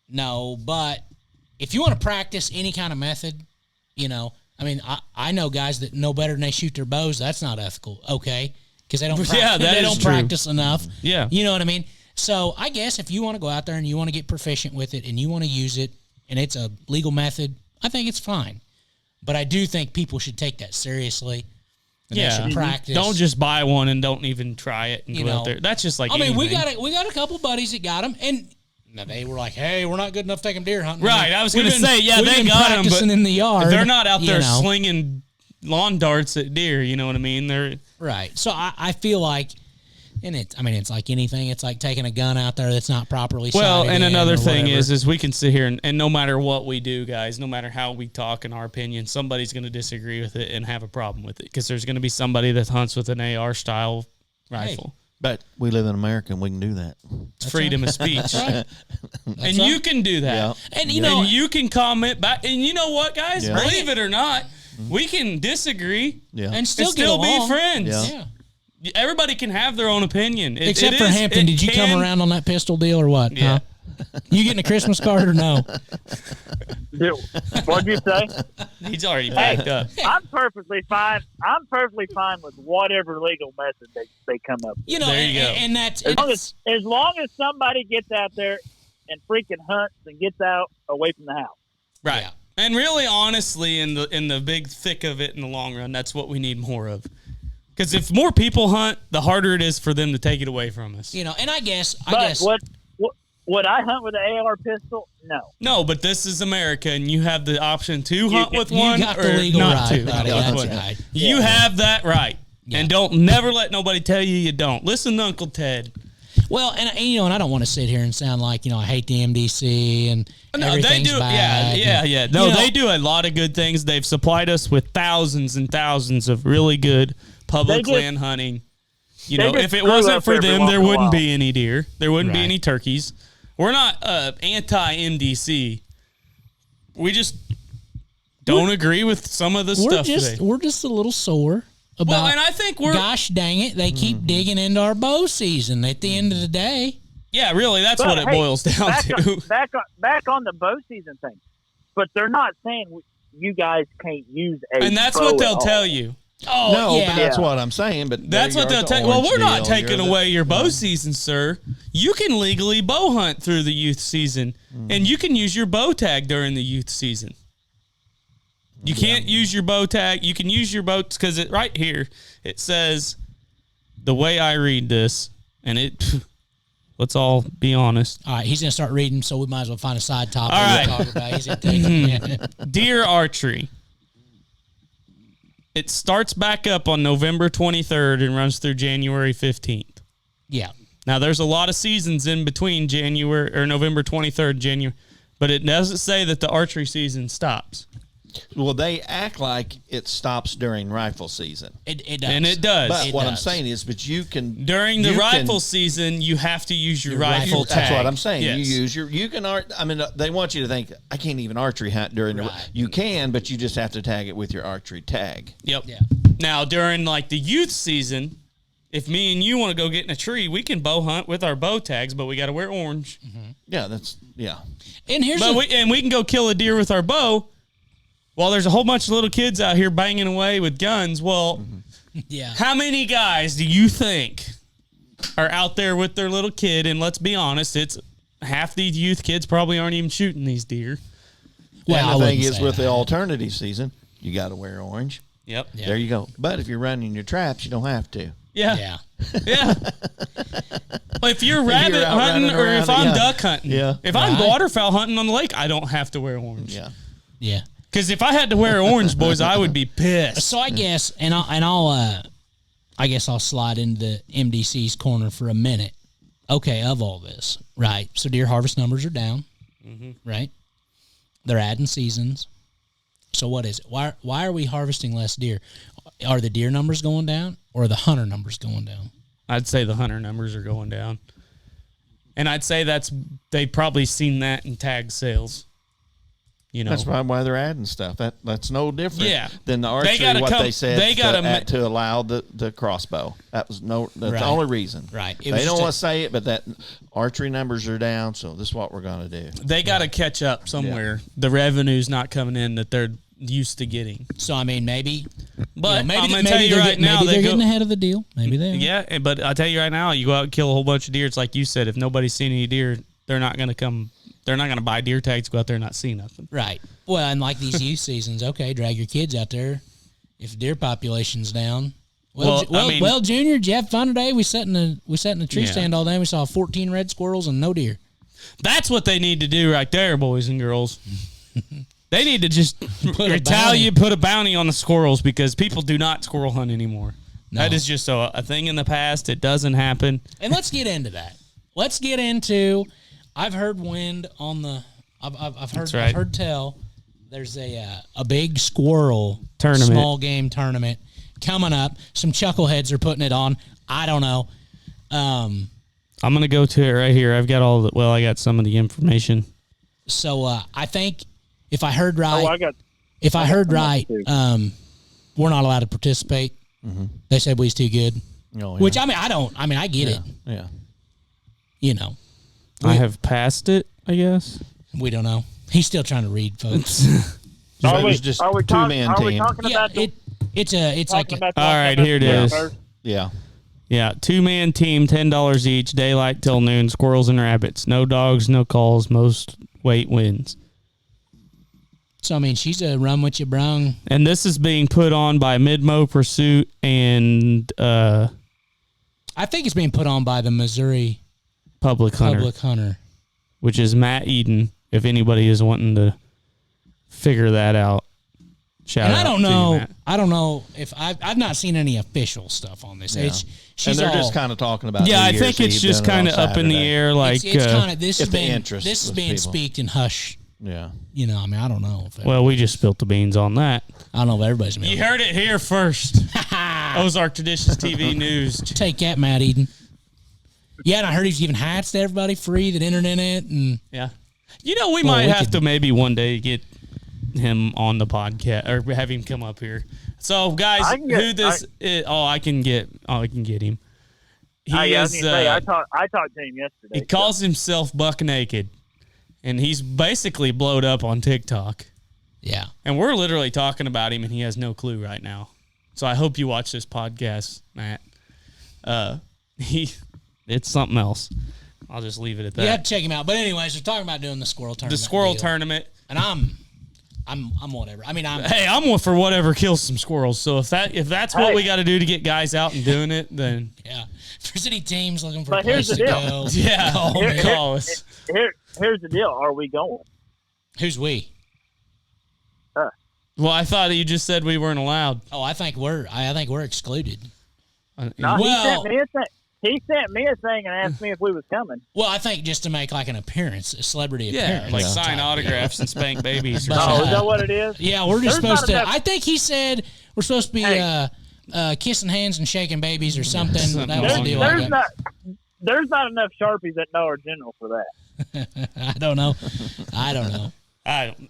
No, but if you want to practice any kind of method, I know guys that know better than they shoot their bows. That's not ethical, okay? Because they don't practice enough. Yeah. You know what I mean? So I guess if you want to go out there and you want to get proficient with it and you want to use it and it's a legal method, I think it's fine. But I do think people should take that seriously. And they should practice. Don't just buy one and don't even try it and go out there. That's just like anything. we got a couple buddies that got them, and they were like, "Hey, we're not good enough to take them deer hunting." Right. I was going to say, they got them, but in the yard. They're not out there slinging lawn darts at deer. You know what I mean? They're right. So I feel like, and it's like anything. It's like taking a gun out there that's not properly sighted. Well, and another thing whatever. is we can sit here and no matter what we do, guys, no matter how we talk in our opinion, somebody's going to disagree with it and have a problem with it because there's going to be somebody that hunts with an AR style rifle. Hey. But we live in America and we can do that. It's freedom of speech. Right. And you can do that. Yeah. And and you can comment back. And you know what, guys? Yeah. Believe it or not, we can disagree and still be friends. Yeah. Everybody can have their own opinion. Except for Hampton. Did you come around on that pistol deal or what? Yeah. Huh? You getting a Christmas card or no? What'd you say? He's already backed up. I'm perfectly fine. I'm perfectly fine with whatever legal method they come up with. There you go. And that's As long as somebody gets out there and freaking hunts and gets out away from the house. Right. Yeah. And really, honestly, in the big thick of it in the long run, that's what we need more of. Because if more people hunt, the harder it is for them to take it away from us. and I guess Would I hunt with an AR pistol? No. No, but this is America, and you have the option to hunt with one got or the legal not right, to. buddy, that's right. You have that right. Yeah. And don't never let nobody tell you don't. Listen to Uncle Ted. Well, and I don't want to sit here and sound like I hate the MDC and everything's bad. Yeah. No, they do a lot of good things. They've supplied us with thousands and thousands of really good public land hunting. If it wasn't for them, there wouldn't be any deer. There wouldn't be any turkeys. We're not anti-MDC. We just don't agree with some of the stuff today. We're just a little sore about. And I think gosh dang it, they keep digging into our bow season. At the end of the day, yeah, really, that's what it boils down to. Back on the bow season thing, but they're not saying you guys can't use a. And that's what they'll tell you. Oh, no, yeah. but that's what I'm saying. But that's what they'll tell you. Well, we're not taking away your bow season, sir. You can legally bow hunt through the youth season, and you can use your bow tag during the youth season. You can't use your bow tag. You can use your bow because right here it says the way I read this, and it. Let's all be honest. All right, he's going to start reading, so we might as well find a side topic all right. to talk about. He's going to take it. Deer archery. It starts back up on November 23rd and runs through January 15th. Yeah. Now, there's a lot of seasons in between November 23rd and January, but it doesn't say that the archery season stops. Well, they act like it stops during rifle season. It does. And it does. But It what I'm does. saying is, but you can During the you rifle can- season, you have to use your rifle rifle tag. That's what I'm saying. Yes. You use you can I mean, they want you to think I can't even archery hunt during the. Right. You can, but you just have to tag it with your archery tag. Yep. Yeah. Now, during like the youth season, if me and you want to go get in a tree, we can bow hunt with our bow tags, but we got to wear orange. Yeah, And here's But we can go kill a deer with our bow. While there's a whole bunch of little kids out here banging away with guns. Well, yeah. how many guys do you think are out there with their little kid? And let's be honest, it's half these youth kids probably aren't even shooting these deer. Well, I and the thing wouldn't is, say with the that. alternative season, you got to wear orange. Yep. Yeah. There you go. But if you're running your traps, you don't have to. Yeah. Yeah. Yeah. Well, if you're rabbit out hunting running or around if it, I'm yeah. duck hunting, Yeah. if I'm Right. waterfowl hunting on the lake, I don't have to wear orange. Yeah. Yeah. Because if I had to wear orange, boys, I would be pissed. So I guess, I guess I'll slide into the MDC's corner for a minute. Okay, of all this, right? So deer harvest numbers are down, right? They're adding seasons. So what is it? Why are we harvesting less deer? Are the deer numbers going down, or are the hunter numbers going down? I'd say the hunter numbers are going down. And I'd say they've probably seen that in tag sales. You know, That's probably why they're adding stuff. That's no different Yeah. than the They archery. gotta What come- they said they gotta to allow the crossbow. That's Right. the only reason. Right. It They was don't just want to say it, but that archery numbers are down. So this is what we're going to do. they got to catch up somewhere. The revenue's not coming in that they're used to getting. So I mean, maybe, But maybe I'm going to maybe tell you they're right getting- now, maybe they they're go. getting ahead of the deal. Maybe they are. Yeah, but I'll tell you right now, you go out and kill a whole bunch of deer. It's like you said, if nobody's seen any deer, they're not going to come. They're not going to buy deer tags, go out there and not see nothing. Right. Well, and like these youth seasons, okay, drag your kids out there. If deer population's down, Well, I mean- Junior, did you have fun today? We sat in a tree Yeah. stand all day. And we saw 14 red squirrels and no deer. That's what they need to do right there, boys and girls. They need to just bounty. put a bounty on the squirrels because people do not squirrel hunt anymore. No. That is just a thing in the past. It doesn't happen. And let's get into that. Let's get into. I've heard wind on the. I've heard. right. I've heard tell. There's a big squirrel Tournament. small game tournament coming up. Some chuckleheads are putting it on. I don't know. I'm going to go to it right here. I've got I got some of the information. So I think if I heard right, I got if I heard some right, too. we're not allowed to participate. They said we was too good. Oh, yeah. Which I mean, I get it. Yeah. You know, I have passed it, I guess. we don't know. He's still trying to read, folks. So it was just are we two-man Are we team. talking Yeah, about the, it's like talking about All right, here it is. first? Yeah. Yeah, 2-man team, $10 each, daylight till noon, squirrels and rabbits. No dogs, no calls, most weight wins. so. I mean, she's a run what you brung. And this is being put on by Midmo Pursuit and I think it's being put on by the Missouri Public Hunter, Public Hunter. which is Matt Eden, if anybody is wanting to figure that out. Shout And out I don't to you, know. Matt. I don't know if I've not seen any official stuff on this. Yeah. It's And she's they're all, just kind of talking about. Yeah, New I Year's think it's Eve, just doing it kind on of up in the Saturday. air. Like, it's kind of this if is the being interest this is with being people. speaked in hush. Yeah. You know, I mean, I don't know. If well, we just spilled the beans on that. I don't know if everybody's You heard it here first. Ozark Traditions TV News. Take that, Matt Eden. Yeah, and I heard he's giving hats to everybody free that internet it, and Yeah. You know, we Well, might we have could- to maybe one day get him on the podcast or have him come up here. So, guys, I can get- I can get him. He I was is. gonna say, I talked to him yesterday. He calls himself Buck Naked, and he's basically blowed up on TikTok. yeah, And we're literally talking about him, and he has no clue right now. So I hope you watch this podcast, Matt. It's something else. I'll just leave it at that. you have to check him out. But anyways, we're talking about doing the squirrel tournament. The squirrel deal. tournament. and I'm whatever. I mean, I'm Hey, I'm for whatever kills some squirrels. So if that's what Hey. we got to do to get guys out and doing it, then yeah. If there's any teams looking for a But here's place the to deal. go, yeah, call us. Here's the deal. Are we going? who's we? Well, I thought you just said we weren't allowed. Oh, I think we're excluded. No, Well- He sent me a thing and asked me if we was coming. Well, I think just to make like an appearance, a celebrity appearance. Like sign autographs and spank babies. Or But, something. Oh, is that what it is? Yeah, we're just There's supposed to. not enough- I think he said we're supposed to be kissing hands and shaking babies or something. That was the deal. There's not enough Sharpies at Dollar General for that. I don't know.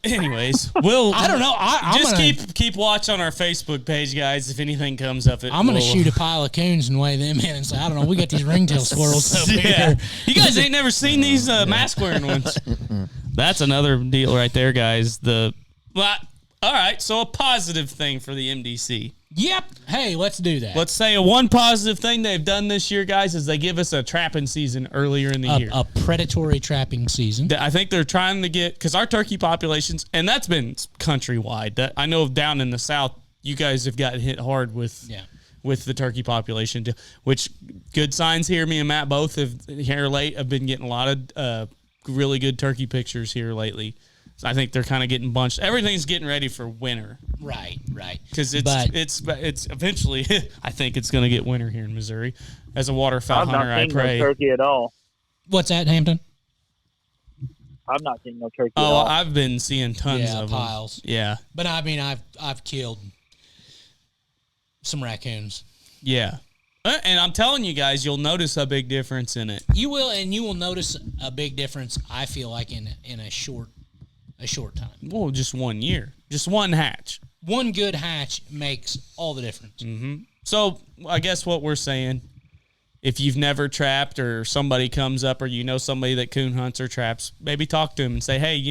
Anyways, we'll. I don't know. I'm just gonna, keep watch on our Facebook page, guys. If anything comes up, I'm gonna shoot a pile of coons and weigh them in and say, I don't know. We got these ringtail squirrels up here. You guys ain't never seen these mask wearing ones. That's another deal right there, guys. All right, so a positive thing for the MDC. Yep. Hey, let's do that. Let's say one positive thing they've done this year, guys, is they give us a trapping season earlier in the year. A predatory trapping season. I think they're trying to get, because our turkey populations, and that's been countrywide. I know down in the South, you guys have gotten hit hard with the turkey population, which good signs here. Me and Matt both have been getting a lot of really good turkey pictures here lately. So I think they're kind of getting bunched. Everything's getting ready for winter. Right. Because it's eventually, I think it's going to get winter here in Missouri. As a waterfowl hunter, I I've not seen pray. no turkey at all. What's that, Hampton? I've not seen no turkey at all. Oh, I've been seeing tons of piles. them. Yeah. But I mean, I've killed some raccoons. Yeah. And I'm telling you guys, you'll notice a big difference in it. You will, and you will notice a big difference, I feel like, in a short time. Well, just 1 year. Just one hatch. One good hatch makes all the difference. Mm-hmm. So I guess what we're saying, if you've never trapped or somebody comes up or you know somebody that coon hunts or traps, maybe talk to them and say, hey,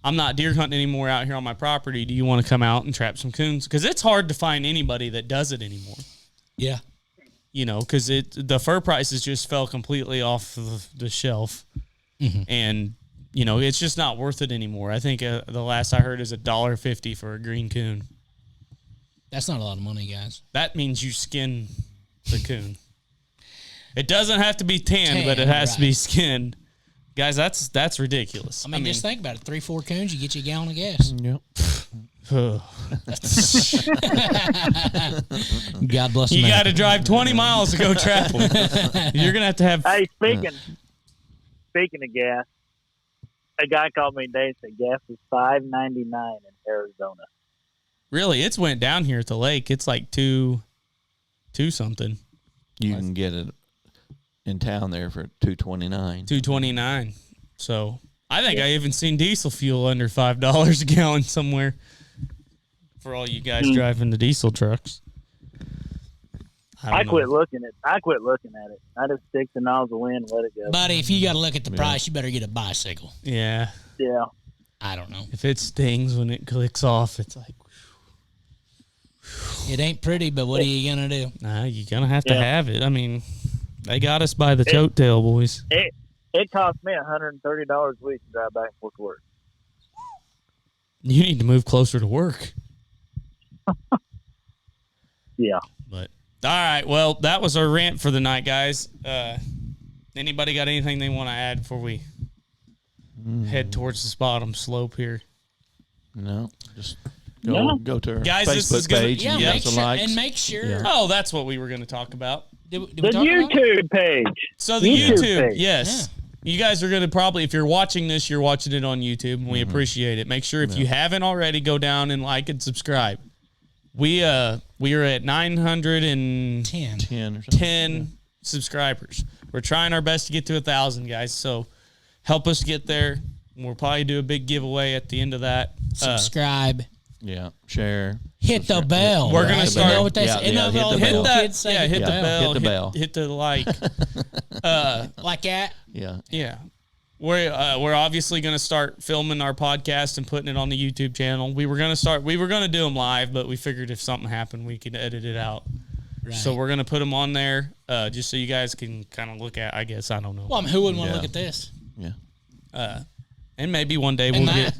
I'm not deer hunting anymore out here on my property. Do you want to come out and trap some coons? Because it's hard to find anybody that does it anymore. Yeah. Because the fur prices just fell completely off the shelf. Mm-hmm. And, it's just not worth it anymore. I think the last I heard is $1.50 for a green coon. That's not a lot of money, guys. That means you skin the coon. It doesn't have to be tanned, but it has to be skinned. Guys, that's ridiculous. I mean, just think about it. 3-4 coons, you get you a gallon of gas. Yep. God bless you. You America. got to drive 20 miles to go trap them. You're gonna have to have. Hey, speaking of gas, a guy called me today and said gas is $5.99 in Arizona. Really, it's went down here at the lake. It's like two something. You can get it in town there for $2.29. $2.29. So I think I even seen diesel fuel under $5 a gallon somewhere. For all you guys driving the diesel trucks. I quit looking at it. I just stick the nozzle in and let it go. Buddy, if you got to look at the price, you better get a bicycle. Yeah. Yeah. I don't know. If it stings when it clicks off, it's like. It ain't pretty, but what are you going to do? Nah, you're going to have to have it. I mean, they got us by the choke tail, boys. It cost me $130 a week to drive back and forth to work. You need to move closer to work. Yeah. But all right, well, that was our rant for the night, guys. Anybody got anything they want to add before we head towards this bottom slope here? No, just go to our guys, this is Facebook gonna, page and yeah, give some likes. And make sure. Yeah. Oh, that's what we were going to talk about. Did we The talk about it? YouTube page. So the YouTube YouTube, page. yes. Yeah. You guys are going to probably, if you're watching this, you're watching it on YouTube, and we appreciate it. Make sure if you haven't already, go down and like and subscribe. We are at 910 subscribers. We're trying our best to get to 1,000, guys. So help us get there. We'll probably do a big giveaway at the end of that. Subscribe. Yeah, share. Hit the bell. We're gonna start. You know what they say? hit the Hit bell. that. Kids say Yeah, hit the bell. Hit the bell. Hit the like. like that. Yeah. Yeah. We're obviously going to start filming our podcast and putting it on the YouTube channel. We were going to do them live, but we figured if something happened, we could edit it out. Right. So we're going to put them on there just so you guys can kind of look at, I guess, I don't know. Well, I mean, who wouldn't want to look at this? Yeah. And maybe one day we'll get.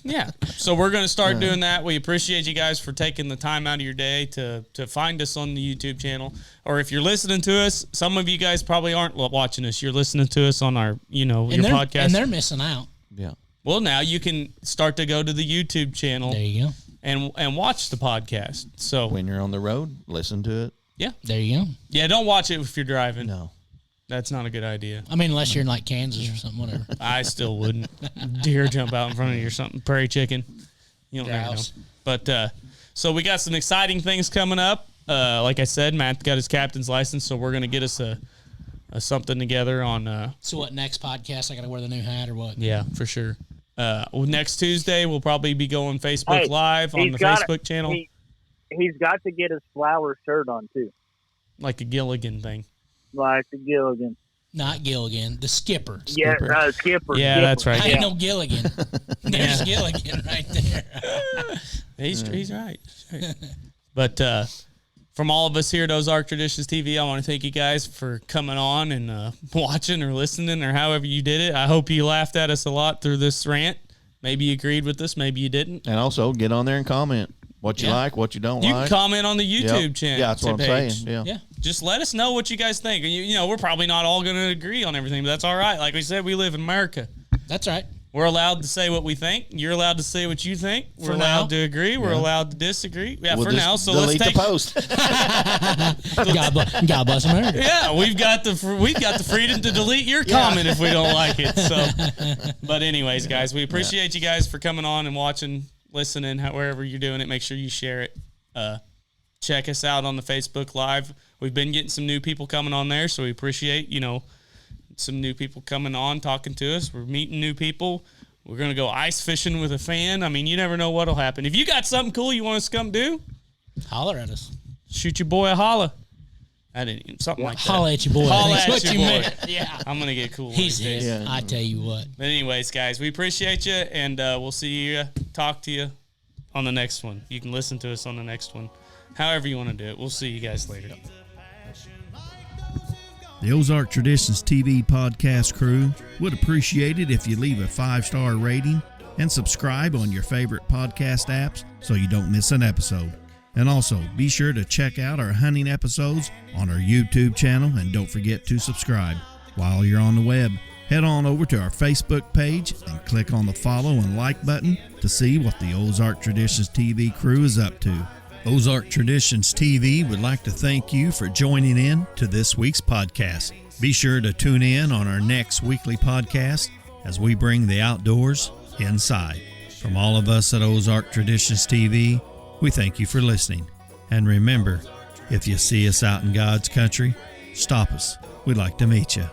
Yeah. So we're going to start doing that. We appreciate you guys for taking the time out of your day to find us on the YouTube channel. Or if you're listening to us, some of you guys probably aren't watching us. You're listening to us on our, your podcast. And they're missing out. Yeah. Well, now you can start to go to the YouTube channel There you go. and watch the podcast. So When you're on the road, listen to it Yeah. There you go. Yeah, don't watch it if you're driving. No. That's not a good idea. I mean, unless you're in like Kansas or something, whatever. I still wouldn't. Deer jump out in front of you or something. Prairie chicken. You don't never know. Grouse. But so we got some exciting things coming up. Like I said, Matt got his captain's license, so we're going to get us a something together on. So what, next podcast, I got to wear the new hat or what? Yeah, for sure. Next Tuesday, we'll probably be going Facebook Live on the Facebook channel. He's got to get his flower shirt on, too. Like a Gilligan thing. Like the Gilligan. Not Gilligan, the skipper. Yeah, Skipper. Yeah, Skipper. that's right. I ain't no Gilligan. There's Gilligan right there. He's right. But from all of us here at Ozark Traditions TV, I want to thank you guys for coming on and watching or listening or however you did it. I hope you laughed at us a lot through this rant. Maybe you agreed with us, maybe you didn't. And also get on there and comment what you like, what you don't You like. can comment on the YouTube channel. Yeah, that's what I'm saying. Yeah. Just let us know what you guys think. You know, we're probably not all going to agree on everything, but that's all right. Like we said, we live in America. That's right. We're allowed to say what we think. You're allowed to say what you think. We're For allowed now. to agree. We're allowed to disagree. Yeah, We'll for just now. So delete let's take the post. God bless America. Yeah, we've got the freedom to delete your comment if we don't like it. So, but anyways, guys, we appreciate you guys for coming on and watching, listening, wherever you're doing it. Make sure you share it. Check us out on the Facebook Live. We've been getting some new people coming on there, so we appreciate some new people coming on talking to us. We're meeting new people. We're gonna go ice fishing with a fan. I mean, you never know what'll happen. If you got something cool you want us to come do, Holler at us. shoot your boy a holla. I didn't even something like that. Holla at your boy. Holla That's at what your you boy. meant. Yeah. I'm gonna get cool. He's one of these his. days. I tell you what. But anyways, guys, we appreciate you, and we'll see you, talk to you on the next one. You can listen to us on the next one, however you want to do it. We'll see you guys later. The Ozark Traditions TV podcast crew would appreciate it if you leave a 5-star rating and subscribe on your favorite podcast apps so you don't miss an episode. And also, be sure to check out our hunting episodes on our YouTube channel, and don't forget to subscribe. While you're on the web, head on over to our Facebook page and click on the follow and like button to see what the Ozark Traditions TV crew is up to. Ozark Traditions TV would like to thank you for joining in to this week's podcast. Be sure to tune in on our next weekly podcast as we bring the outdoors inside. From all of us at Ozark Traditions TV, we thank you for listening. And remember, if you see us out in God's country, stop us. We'd like to meet you.